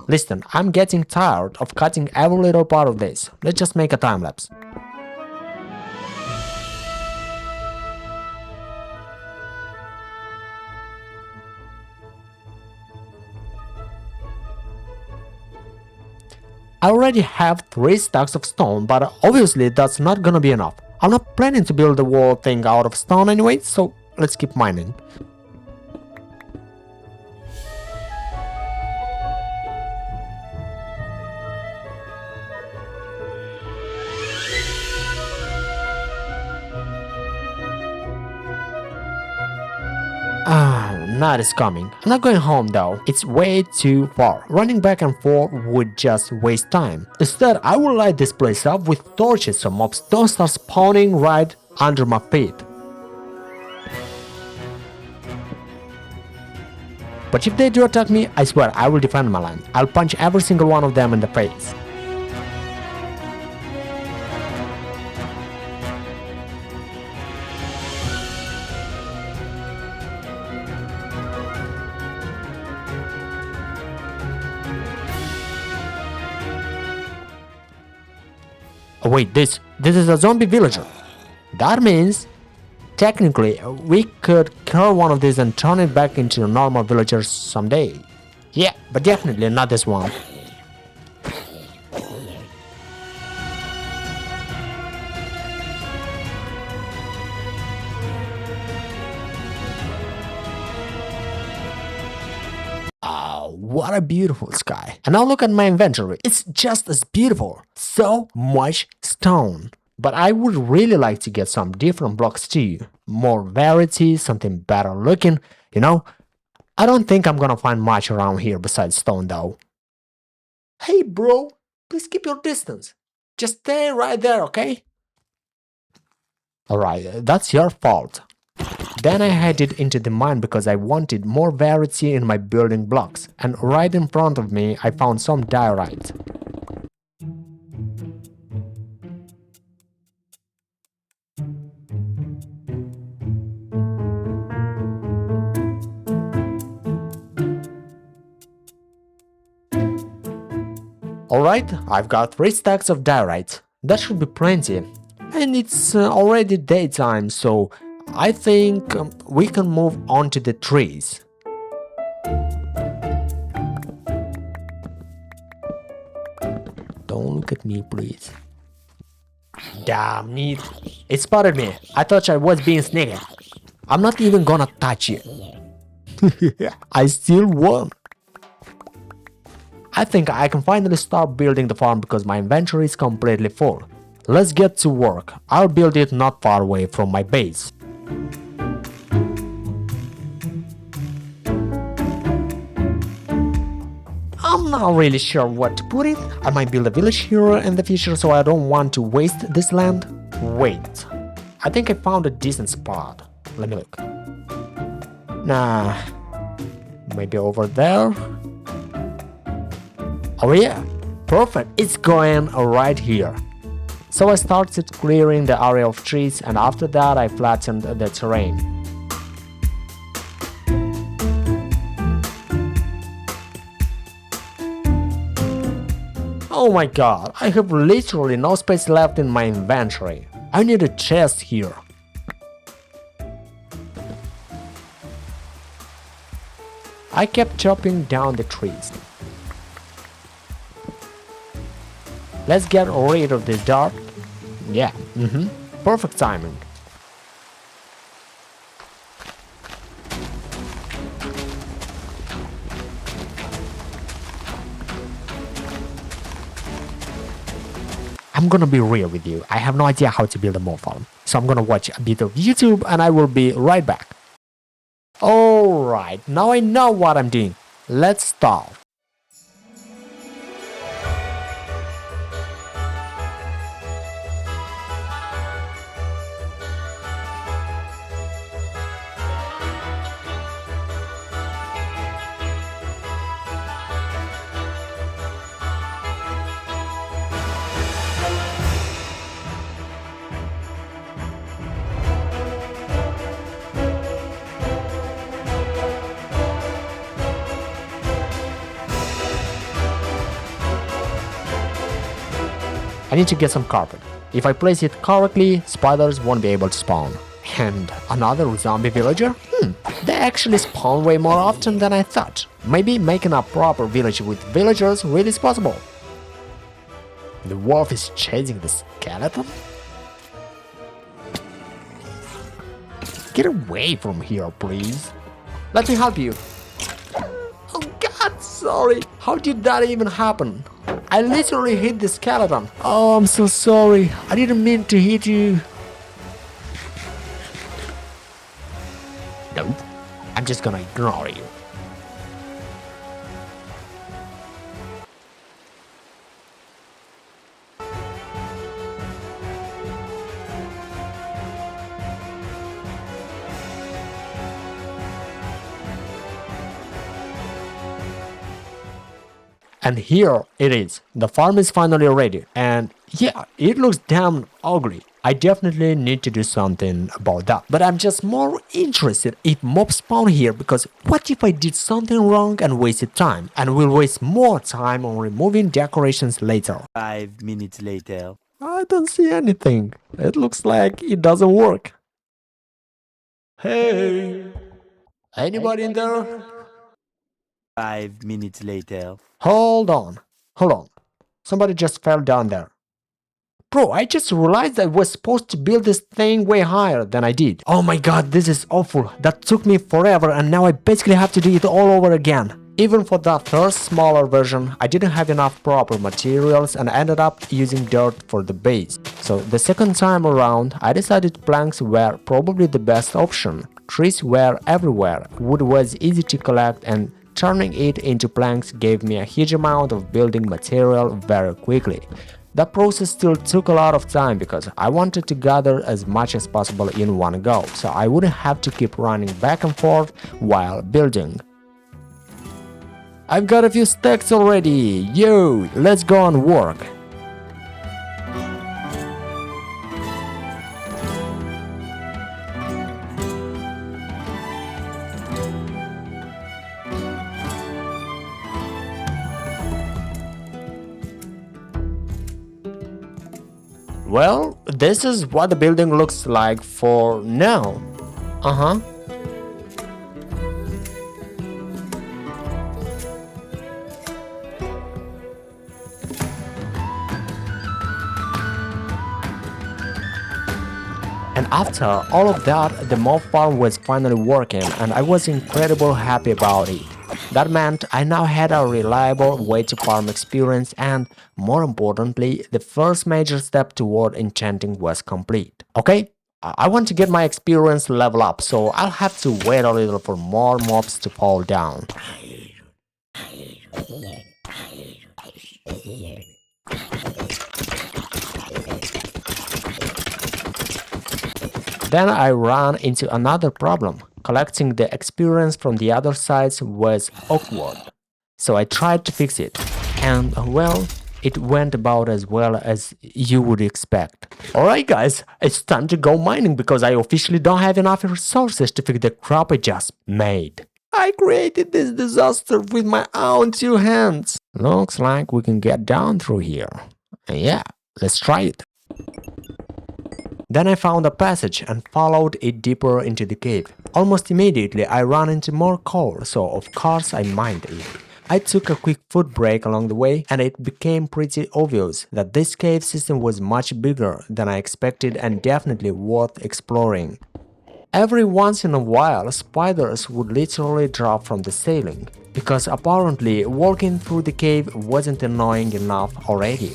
Listen, I'm getting tired of cutting every little part of this. Let's just make a time lapse. I already have 3 stacks of stone, but obviously that's not gonna be enough. I'm not planning to build the whole thing out of stone anyway, so let's keep mining. Night is coming. I'm not going home though, it's way too far. Running back and forth would just waste time. Instead, I will light this place up with torches so mobs don't start spawning right under my feet. But if they do attack me, I swear I will defend my land. I'll punch every single one of them in the face. Oh wait, this is a zombie villager. That means, technically, we could kill one of these and turn it back into normal villagers someday. Yeah, but definitely not this one. What a beautiful sky. And now look at my inventory. It's just as beautiful. So much stone. But I would really like to get some different blocks too. More variety, something better looking, you know? I don't think I'm gonna find much around here besides stone though. Hey bro, please keep your distance. Just stay right there, okay? Alright, that's your fault. Then I headed into the mine because I wanted more variety in my building blocks, and right in front of me I found some diorite. Alright, I've got 3 stacks of diorite. That should be plenty. And it's already daytime, so I think we can move on to the trees. Don't look at me, please. Damn it. It spotted me. I thought I was being sneaky. I'm not even gonna touch you. I still won. I think I can finally start building the farm because my inventory is completely full. Let's get to work. I'll build it not far away from my base. I'm not really sure what to put it. I might build a village here in the future, so I don't want to waste this land. Wait, I think I found a decent spot. Let me look. Nah, maybe over there. Oh yeah, perfect, it's going right here. So I started clearing the area of trees, and after that I flattened the terrain. Oh my god, I have literally no space left in my inventory. I need a chest here. I kept chopping down the trees. Let's get rid of this dirt. Yeah, perfect timing. I'm gonna be real with you, I have no idea how to build a mole farm. So I'm gonna watch a bit of YouTube and I will be right back. Alright, now I know what I'm doing. Let's start. I need to get some carpet. If I place it correctly, spiders won't be able to spawn. And another zombie villager? They actually spawn way more often than I thought. Maybe making a proper village with villagers really is possible. The wolf is chasing the skeleton? Get away from here, please. Let me help you. Oh god, sorry. How did that even happen? I literally hit the skeleton. Oh, I'm so sorry. I didn't mean to hit you. Nope. I'm just gonna ignore you. And here it is. The farm is finally ready. And yeah, it looks damn ugly. I definitely need to do something about that. But I'm just more interested if mobs spawn here, because what if I did something wrong and wasted time? And will waste more time on removing decorations later. 5 minutes later. I don't see anything. It looks like it doesn't work. Hey! Anybody in there? 5 minutes later. Hold on. Somebody just fell down there. Bro, I just realized I was supposed to build this thing way higher than I did. Oh my god, this is awful. That took me forever and now I basically have to do it all over again. Even for that first smaller version, I didn't have enough proper materials and ended up using dirt for the base. So the second time around, I decided planks were probably the best option. Trees were everywhere, wood was easy to collect, and turning it into planks gave me a huge amount of building material very quickly. That process still took a lot of time because I wanted to gather as much as possible in one go, so I wouldn't have to keep running back and forth while building. I've got a few stacks already, yo, let's go and work. Well, this is what the building looks like for now. Uh-huh. And after all of that, the mob farm was finally working and I was incredibly happy about it. That meant I now had a reliable way to farm experience and, more importantly, the first major step toward enchanting was complete. Okay, I want to get my experience level up, so I'll have to wait a little for more mobs to fall down. Then I ran into another problem. Collecting the experience from the other sides was awkward. So I tried to fix it. And well, it went about as well as you would expect. Alright guys, it's time to go mining because I officially don't have enough resources to fix the crop I just made. I created this disaster with my own two hands. Looks like we can get down through here. Yeah, let's try it. Then I found a passage and followed it deeper into the cave. Almost immediately I ran into more coal, so of course I mined it. I took a quick food break along the way and it became pretty obvious that this cave system was much bigger than I expected and definitely worth exploring. Every once in a while spiders would literally drop from the ceiling, because apparently walking through the cave wasn't annoying enough already.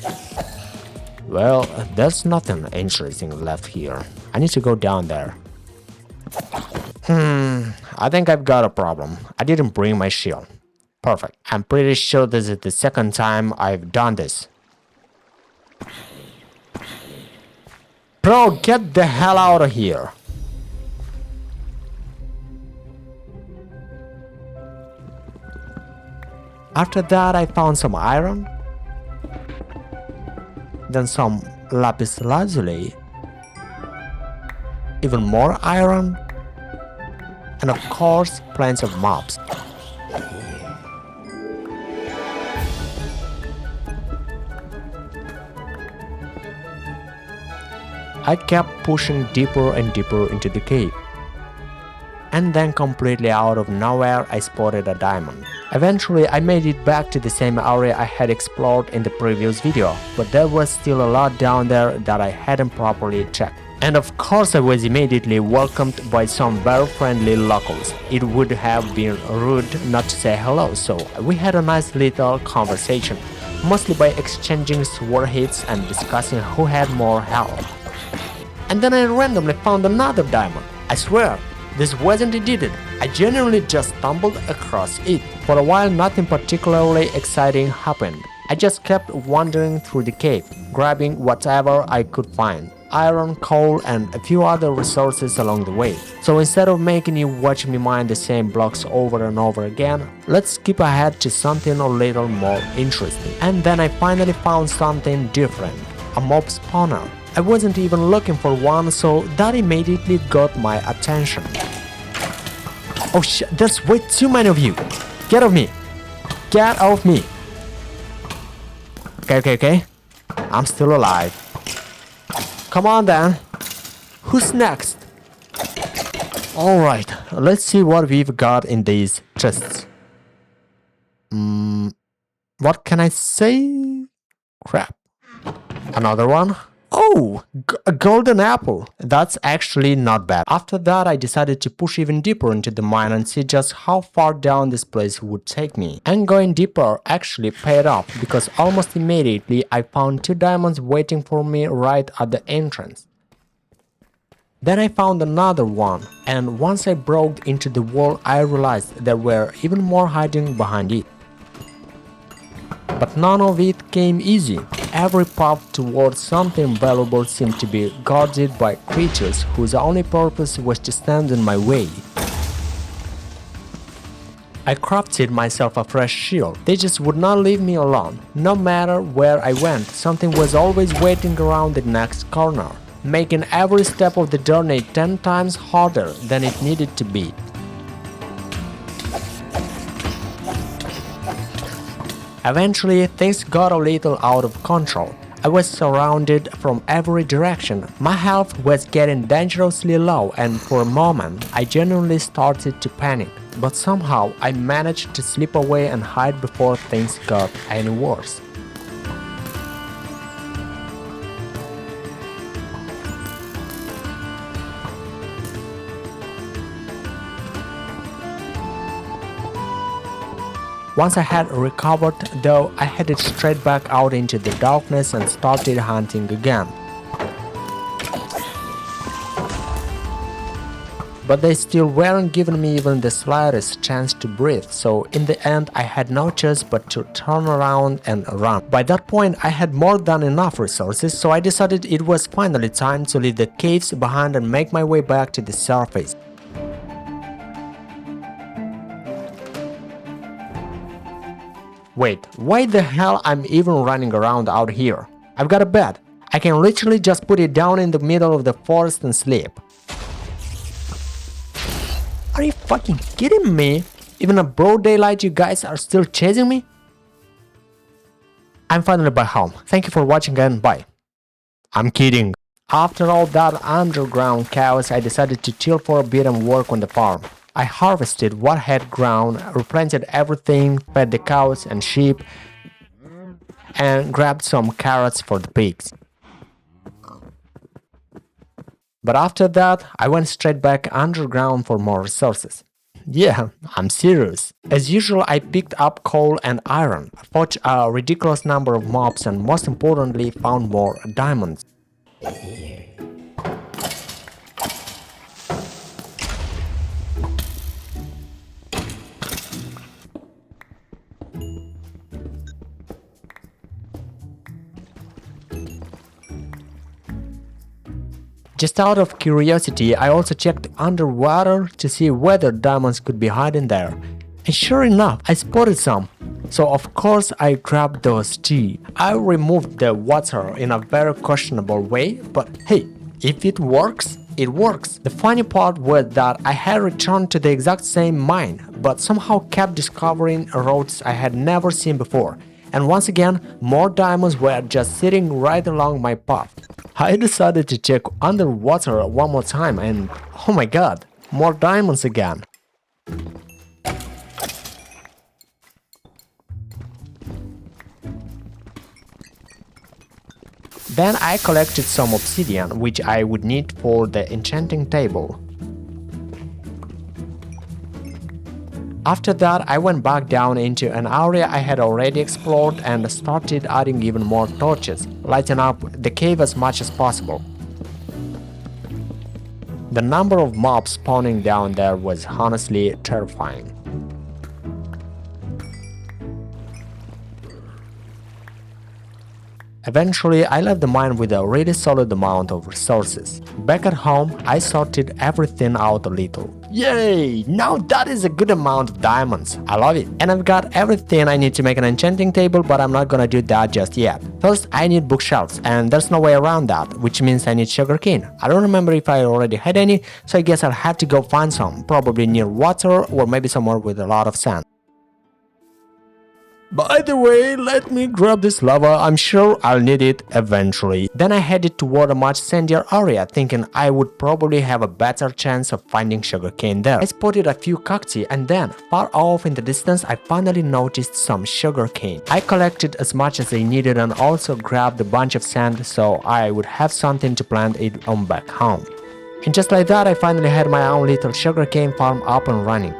Well, there's nothing interesting left here. I need to go down there. I think I've got a problem. I didn't bring my shield. Perfect. I'm pretty sure this is the second time I've done this. Bro, get the hell out of here. After that, I found some iron. Then some lapis lazuli, even more iron, and of course plenty of mobs. I kept pushing deeper and deeper into the cave. And then completely out of nowhere I spotted a diamond. Eventually I made it back to the same area I had explored in the previous video, but there was still a lot down there that I hadn't properly checked. And of course I was immediately welcomed by some very friendly locals. It would have been rude not to say hello, so we had a nice little conversation, mostly by exchanging sword hits and discussing who had more health. And then I randomly found another diamond. I swear, this wasn't edited. I genuinely just stumbled across it. For a while nothing particularly exciting happened. I just kept wandering through the cave, grabbing whatever I could find. Iron, coal, and a few other resources along the way. So instead of making you watch me mine the same blocks over and over again, let's skip ahead to something a little more interesting. And then I finally found something different. A mob spawner. I wasn't even looking for one, so that immediately got my attention. Oh shit, there's way too many of you! Get off me! Get off me! Okay. I'm still alive. Come on then! Who's next? Alright, let's see what we've got in these chests. What can I say? Crap. Another one? Oh, a golden apple. That's actually not bad. After that, I decided to push even deeper into the mine and see just how far down this place would take me. And going deeper actually paid off, because almost immediately I found 2 diamonds waiting for me right at the entrance. Then I found another one, and once I broke into the wall, I realized there were even more hiding behind it. But none of it came easy. Every path towards something valuable seemed to be guarded by creatures whose only purpose was to stand in my way. I crafted myself a fresh shield. They just would not leave me alone. No matter where I went, something was always waiting around the next corner, making every step of the journey 10 times harder than it needed to be. Eventually, things got a little out of control. I was surrounded from every direction. My health was getting dangerously low, and for a moment, I genuinely started to panic. But somehow, I managed to slip away and hide before things got any worse. Once I had recovered, though, I headed straight back out into the darkness and started hunting again. But they still weren't giving me even the slightest chance to breathe, so in the end I had no choice but to turn around and run. By that point I had more than enough resources, so I decided it was finally time to leave the caves behind and make my way back to the surface. Wait, why the hell I'm even running around out here? I've got a bed. I can literally just put it down in the middle of the forest and sleep. Are you fucking kidding me? Even in broad daylight you guys are still chasing me? I'm finally back home. Thank you for watching and bye. I'm kidding. After all that underground chaos, I decided to chill for a bit and work on the farm. I harvested what had grown, replanted everything, fed the cows and sheep, and grabbed some carrots for the pigs. But after that, I went straight back underground for more resources. Yeah, I'm serious. As usual, I picked up coal and iron, fought a ridiculous number of mobs, and most importantly, found more diamonds. Just out of curiosity, I also checked underwater to see whether diamonds could be hiding there. And sure enough, I spotted some. So of course I grabbed those too. I removed the water in a very questionable way, but hey, if it works, it works. The funny part was that I had returned to the exact same mine, but somehow kept discovering roads I had never seen before. And once again, more diamonds were just sitting right along my path. I decided to check underwater one more time and oh my god, more diamonds again. Then I collected some obsidian, which I would need for the enchanting table. After that, I went back down into an area I had already explored and started adding even more torches, lighting up the cave as much as possible. The number of mobs spawning down there was honestly terrifying. Eventually, I left the mine with a really solid amount of resources. Back at home, I sorted everything out a little. Yay! Now that is a good amount of diamonds. I love it. And I've got everything I need to make an enchanting table, but I'm not gonna do that just yet. First, I need bookshelves, and there's no way around that, which means I need sugarcane. I don't remember if I already had any, so I guess I'll have to go find some, probably near water or maybe somewhere with a lot of sand. By the way, let me grab this lava, I'm sure I'll need it eventually. Then I headed toward a much sandier area, thinking I would probably have a better chance of finding sugarcane there. I spotted a few cacti and then, far off in the distance, I finally noticed some sugarcane. I collected as much as I needed and also grabbed a bunch of sand so I would have something to plant it on back home. And just like that, I finally had my own little sugarcane farm up and running.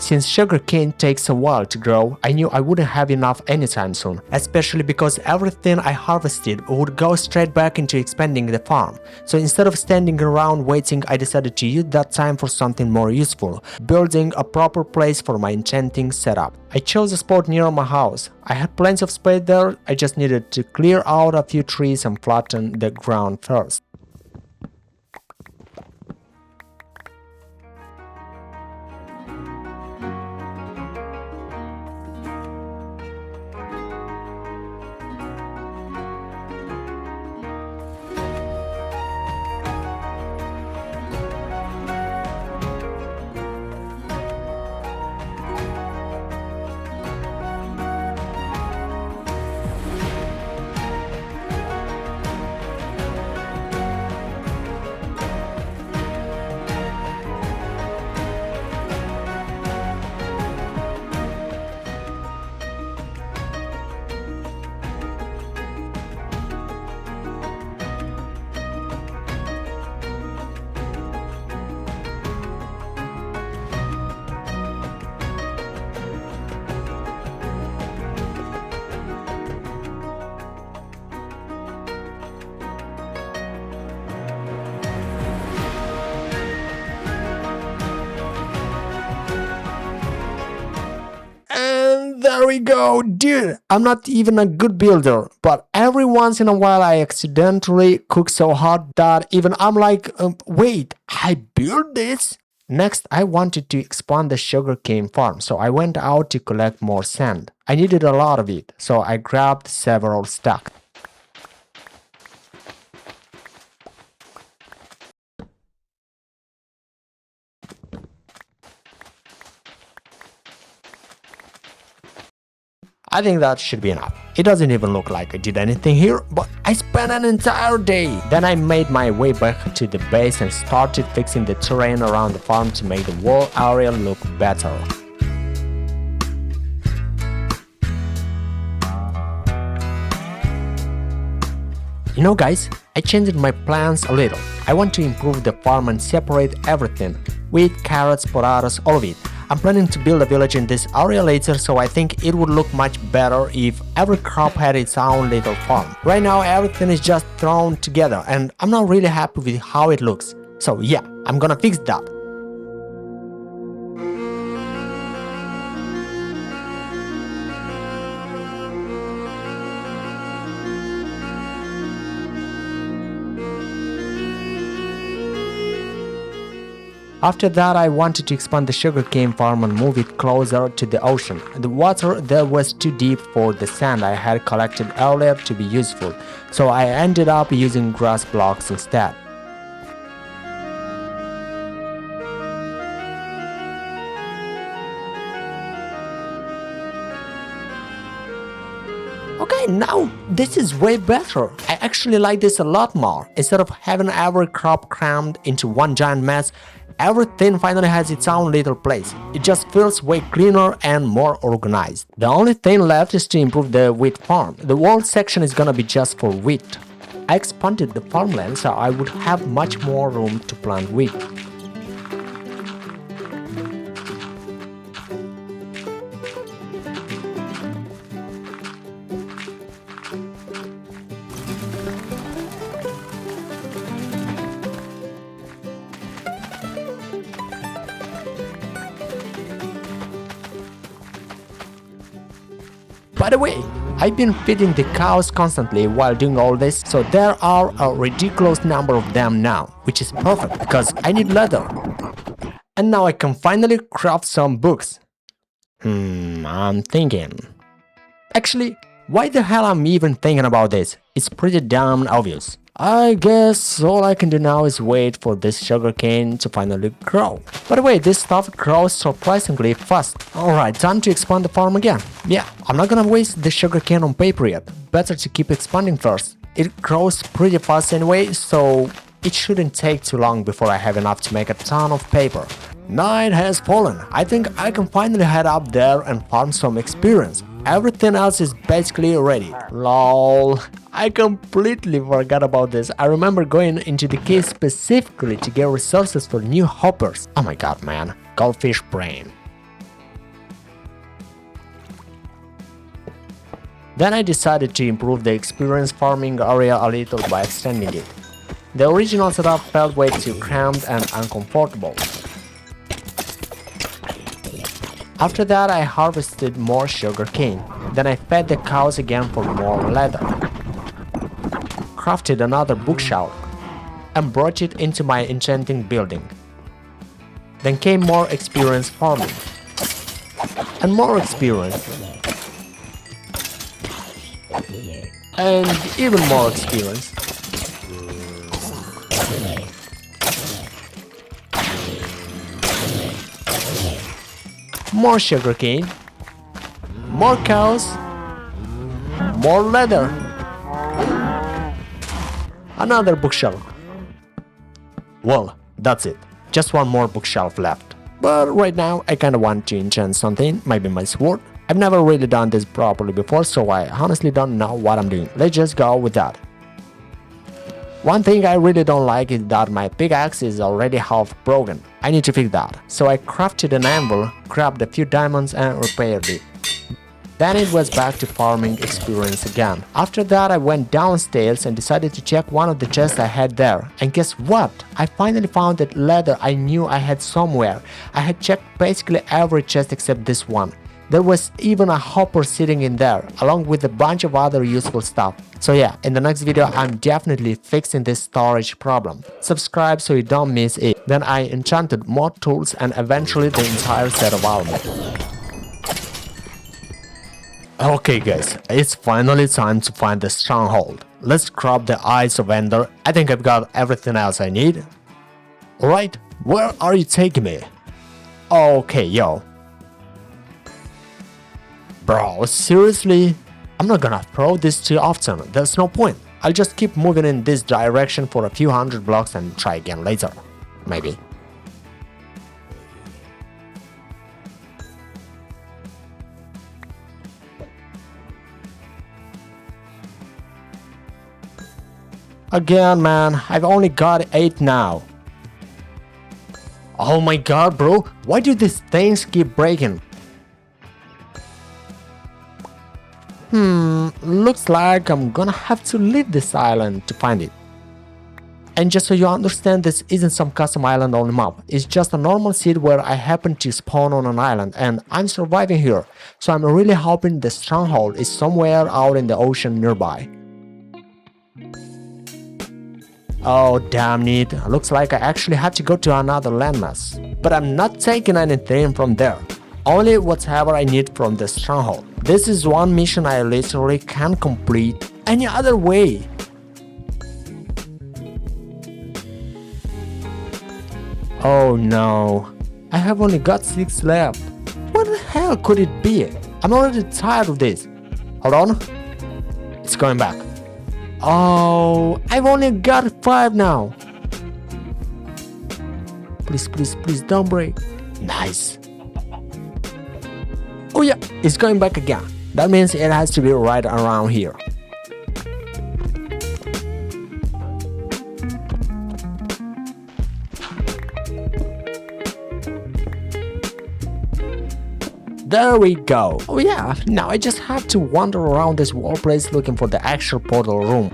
Since sugarcane takes a while to grow, I knew I wouldn't have enough anytime soon, especially because everything I harvested would go straight back into expanding the farm. So instead of standing around waiting, I decided to use that time for something more useful, building a proper place for my enchanting setup. I chose a spot near my house. I had plenty of space there, I just needed to clear out a few trees and flatten the ground first. There we go, dude. I'm not even a good builder, but every once in a while I accidentally cook so hot that even I'm like, wait, I built this? Next, I wanted to expand the sugarcane farm, so I went out to collect more sand. I needed a lot of it, so I grabbed several stacks. I think that should be enough. It doesn't even look like I did anything here, but I spent an entire day. Then I made my way back to the base and started fixing the terrain around the farm to make the whole area look better. You know guys, I changed my plans a little. I want to improve the farm and separate everything. Wheat, carrots, potatoes, all of it. I'm planning to build a village in this area later, so I think it would look much better if every crop had its own little farm. Right now everything is just thrown together and I'm not really happy with how it looks. So yeah, I'm gonna fix that. After that, I wanted to expand the sugarcane farm and move it closer to the ocean. The water there was too deep for the sand I had collected earlier to be useful, so I ended up using grass blocks instead. Okay, now this is way better. I actually like this a lot more. Instead of having every crop crammed into one giant mess, everything finally has its own little place. It just feels way cleaner and more organized. The only thing left is to improve the wheat farm. The whole section is gonna be just for wheat. I expanded the farmland so I would have much more room to plant wheat. By the way, I've been feeding the cows constantly while doing all this, so there are a ridiculous number of them now, which is perfect because I need leather. And now I can finally craft some books. I'm thinking. Actually, why the hell I'm even thinking about this? It's pretty damn obvious. I guess all I can do now is wait for this sugarcane to finally grow. By the way, this stuff grows surprisingly fast. Alright, time to expand the farm again. Yeah, I'm not gonna waste the sugarcane on paper yet. Better to keep expanding first. It grows pretty fast anyway, so it shouldn't take too long before I have enough to make a ton of paper. Night has fallen. I think I can finally head up there and farm some experience. Everything else is basically ready. Lol. I completely forgot about this. I remember going into the cave specifically to get resources for new hoppers. Oh my god, man. Goldfish brain. Then I decided to improve the experience farming area a little by extending it. The original setup felt way too cramped and uncomfortable. After that, I harvested more sugarcane. Then I fed the cows again for more leather. Crafted another bookshelf and brought it into my enchanting building. Then came more experience farming. And more experience. And even more experience. More sugarcane, more cows, more leather, another bookshelf. Well, that's it. Just one more bookshelf left. But right now, I kinda want to enchant something, maybe my sword. I've never really done this properly before, so I honestly don't know what I'm doing. Let's just go with that. One thing I really don't like is that my pickaxe is already half broken. I need to fix that. So I crafted an anvil, grabbed a few diamonds and repaired it. Then it was back to farming experience again. After that I went downstairs and decided to check one of the chests I had there. And guess what? I finally found that leather I knew I had somewhere. I had checked basically every chest except this one. There was even a hopper sitting in there, along with a bunch of other useful stuff. So yeah, in the next video I'm definitely fixing this storage problem. Subscribe so you don't miss it. Then I enchanted more tools and eventually the entire set of armor. Okay guys, it's finally time to find the stronghold. Let's grab the Eyes of Ender. I think I've got everything else I need. Alright, where are you taking me? Okay, yo. Bro, seriously? I'm not gonna throw this too often, there's no point. I'll just keep moving in this direction for a few hundred blocks and try again later. Maybe. Again, man, I've only got 8 now. Oh my god, bro, why do these things keep breaking? Looks like I'm gonna have to leave this island to find it. And just so you understand, this isn't some custom island on the map. It's just a normal seed where I happen to spawn on an island and I'm surviving here. So I'm really hoping the stronghold is somewhere out in the ocean nearby. Oh damn it, looks like I actually have to go to another landmass. But I'm not taking anything from there, only whatever I need from the stronghold. This is one mission I literally can't complete any other way. Oh no, I have only got 6 left. What the hell could it be? I'm already tired of this. Hold on, it's going back. Oh, I've only got 5 now. Please, please, please don't break. Nice. Oh yeah, it's going back again. That means it has to be right around here. There we go. Oh yeah, now I just have to wander around this wall place looking for the actual portal room.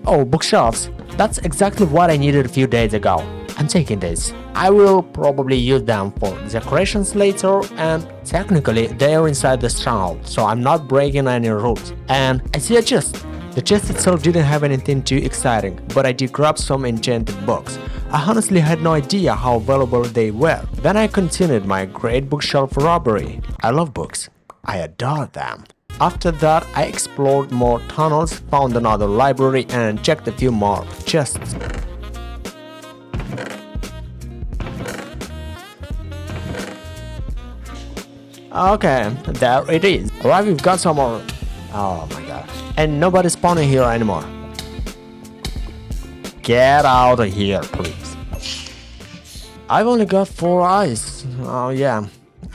Oh, bookshelves. That's exactly what I needed a few days ago. I'm taking this. I will probably use them for decorations later, and technically they are inside the stronghold, so I'm not breaking any rules. And I see a chest. The chest itself didn't have anything too exciting, but I did grab some enchanted books. I honestly had no idea how valuable they were. Then I continued my great bookshelf robbery. I love books. I adore them. After that, I explored more tunnels, found another library and checked a few more chests. Okay, there it is. Alright, we've got some more. Oh my god. And nobody's spawning here anymore. Get out of here, please. I've only got 4 eyes. Oh yeah,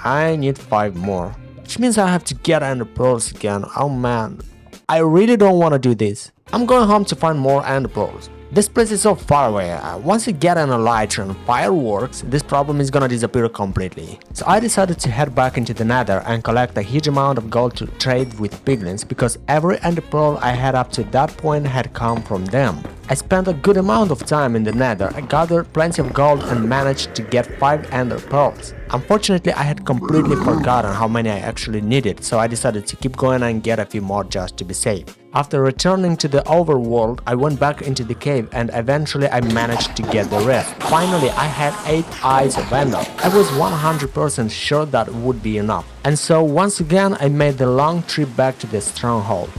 I need 5 more. Which means I have to get ender pearls again. Oh man, I really don't want to do this. I'm going home to find more ender pearls. This place is so far away. Once you get an elytra and fireworks, this problem is gonna disappear completely. So I decided to head back into the nether and collect a huge amount of gold to trade with piglins, because every ender pearl I had up to that point had come from them. I spent a good amount of time in the nether, I gathered plenty of gold and managed to get 5 ender pearls. Unfortunately, I had completely forgotten how many I actually needed, so I decided to keep going and get a few more just to be safe. After returning to the overworld, I went back into the cave and eventually I managed to get the rest. Finally, I had 8 eyes of ender. I was 100% sure that would be enough. And so once again, I made the long trip back to the stronghold.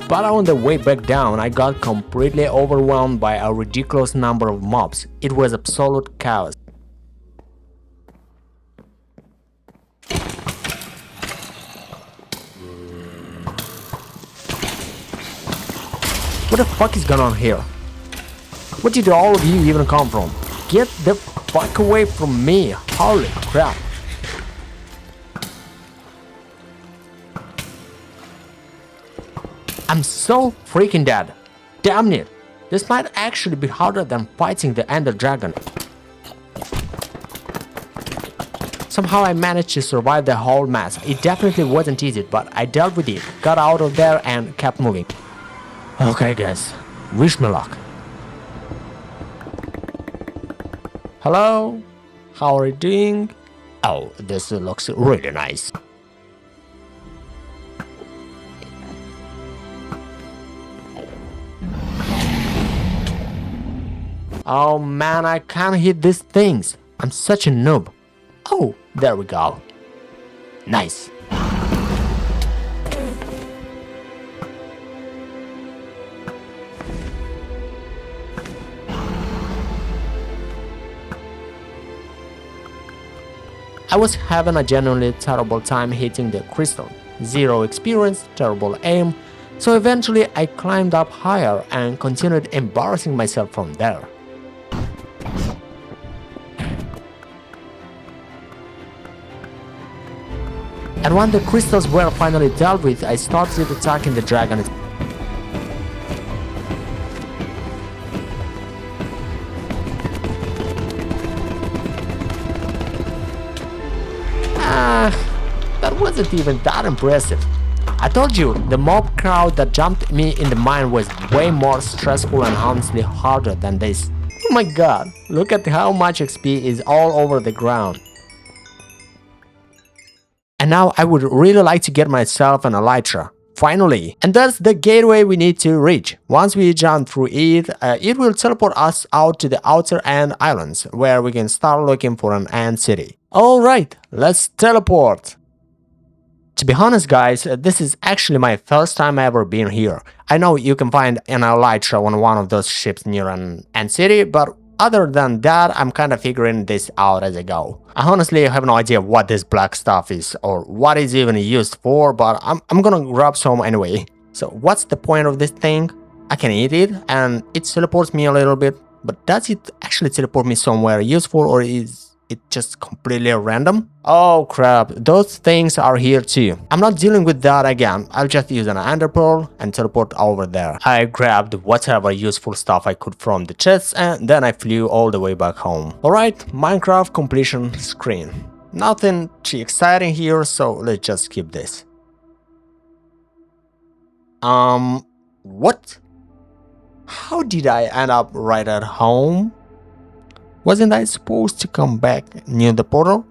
But on the way back down, I got completely overwhelmed by a ridiculous number of mobs. It was absolute chaos. What the fuck is going on here? Where did all of you even come from? Get the fuck away from me! Holy crap! I'm so freaking dead. Damn it! This might actually be harder than fighting the Ender Dragon. Somehow I managed to survive the whole mess. It definitely wasn't easy, but I dealt with it, got out of there and kept moving. Okay guys, Wish me luck. Hello? How are you doing? Oh, this looks really nice. Oh man, I can't hit these things. I'm such a noob. Oh, there we go. Nice. I was having a genuinely terrible time hitting the crystal. Zero experience, terrible aim, so eventually I climbed up higher and continued embarrassing myself from there. And when the crystals were finally dealt with, I started attacking the dragon. That wasn't even that impressive. I told you, the mob crowd that jumped me in the mine was way more stressful and honestly harder than this. Oh my god, look at how much XP is all over the ground. And now I would really like to get myself an elytra. Finally! And that's the gateway we need to reach. Once we jump through it, it will teleport us out to the outer end islands, where we can start looking for an ant city. Alright, let's teleport! To be honest guys, this is actually my first time ever being here. I know you can find an elytra on one of those ships near an ant city, but other than that, I'm kinda figuring this out as I go. I honestly have no idea what this black stuff is or what it's even used for, but I'm gonna grab some anyway. So what's the point of this thing? I can eat it and it teleports me a little bit, but does it actually teleport me somewhere useful or is it just completely random? Oh crap, those things are here too. I'm not dealing with that again. I'll just use an ender pearl and teleport over there. I grabbed whatever useful stuff I could from the chests and then I flew all the way back home. Alright, Minecraft completion screen. Nothing too exciting here, so let's just skip this. What? How did I end up right at home? Wasn't I supposed to come back near the portal?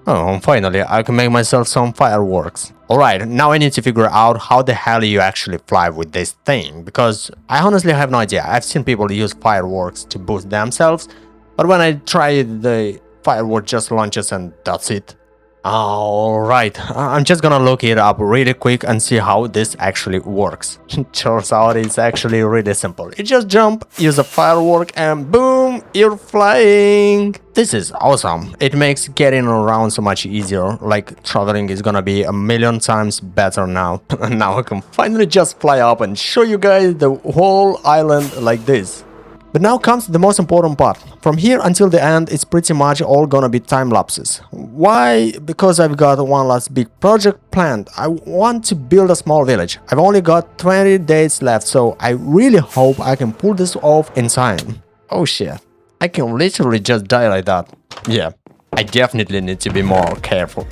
Oh, finally, I can make myself some fireworks. Alright, now I need to figure out how the hell you actually fly with this thing, because I honestly have no idea. I've seen people use fireworks to boost themselves, but when I try it, the firework just launches and that's it. Alright, I'm just gonna look it up really quick and see how this actually works. Turns out it's actually really simple. You just jump, use a firework and boom, you're flying! This is awesome. It makes getting around so much easier, like traveling is gonna be a million times better now. Now I can finally just fly up and show you guys the whole island like this. But now comes the most important part. From here until the end, it's pretty much all gonna be time lapses. Why? Because I've got one last big project planned. I want to build a small village. I've only got 20 days left, so I really hope I can pull this off in time. Oh shit, I can literally just die like that. Yeah, I definitely need to be more careful.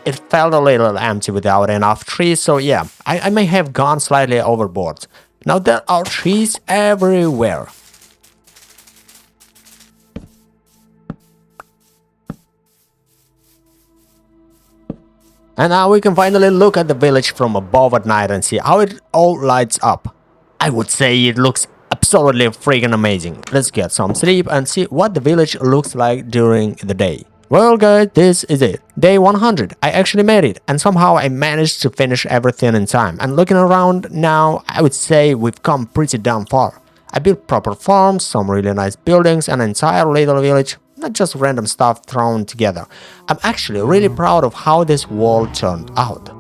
It felt a little empty without enough trees, so yeah, I may have gone slightly overboard. Now there are trees everywhere. And now we can finally look at the village from above at night and see how it all lights up. I would say it looks absolutely freaking amazing. Let's get some sleep and see what the village looks like during the day. Well guys, this is it. Day 100. I actually made it, and somehow I managed to finish everything in time. And looking around now, I would say we've come pretty damn far. I built proper farms, some really nice buildings, an entire little village, not just random stuff thrown together. I'm actually really proud of how this world turned out.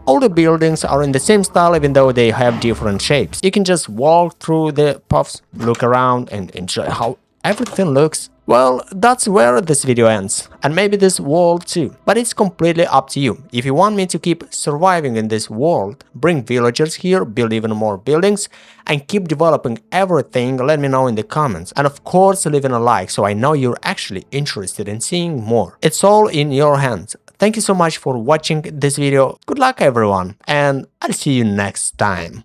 All the buildings are in the same style even though they have different shapes. You can just walk through the puffs, look around and enjoy how everything looks. Well, that's where this video ends, and maybe this world too, but it's completely up to you. If you want me to keep surviving in this world, bring villagers here, build even more buildings, and keep developing everything, let me know in the comments. And of course, leave a like so I know you're actually interested in seeing more. It's all in your hands. Thank you so much for watching this video. Good luck everyone, and I'll see you next time.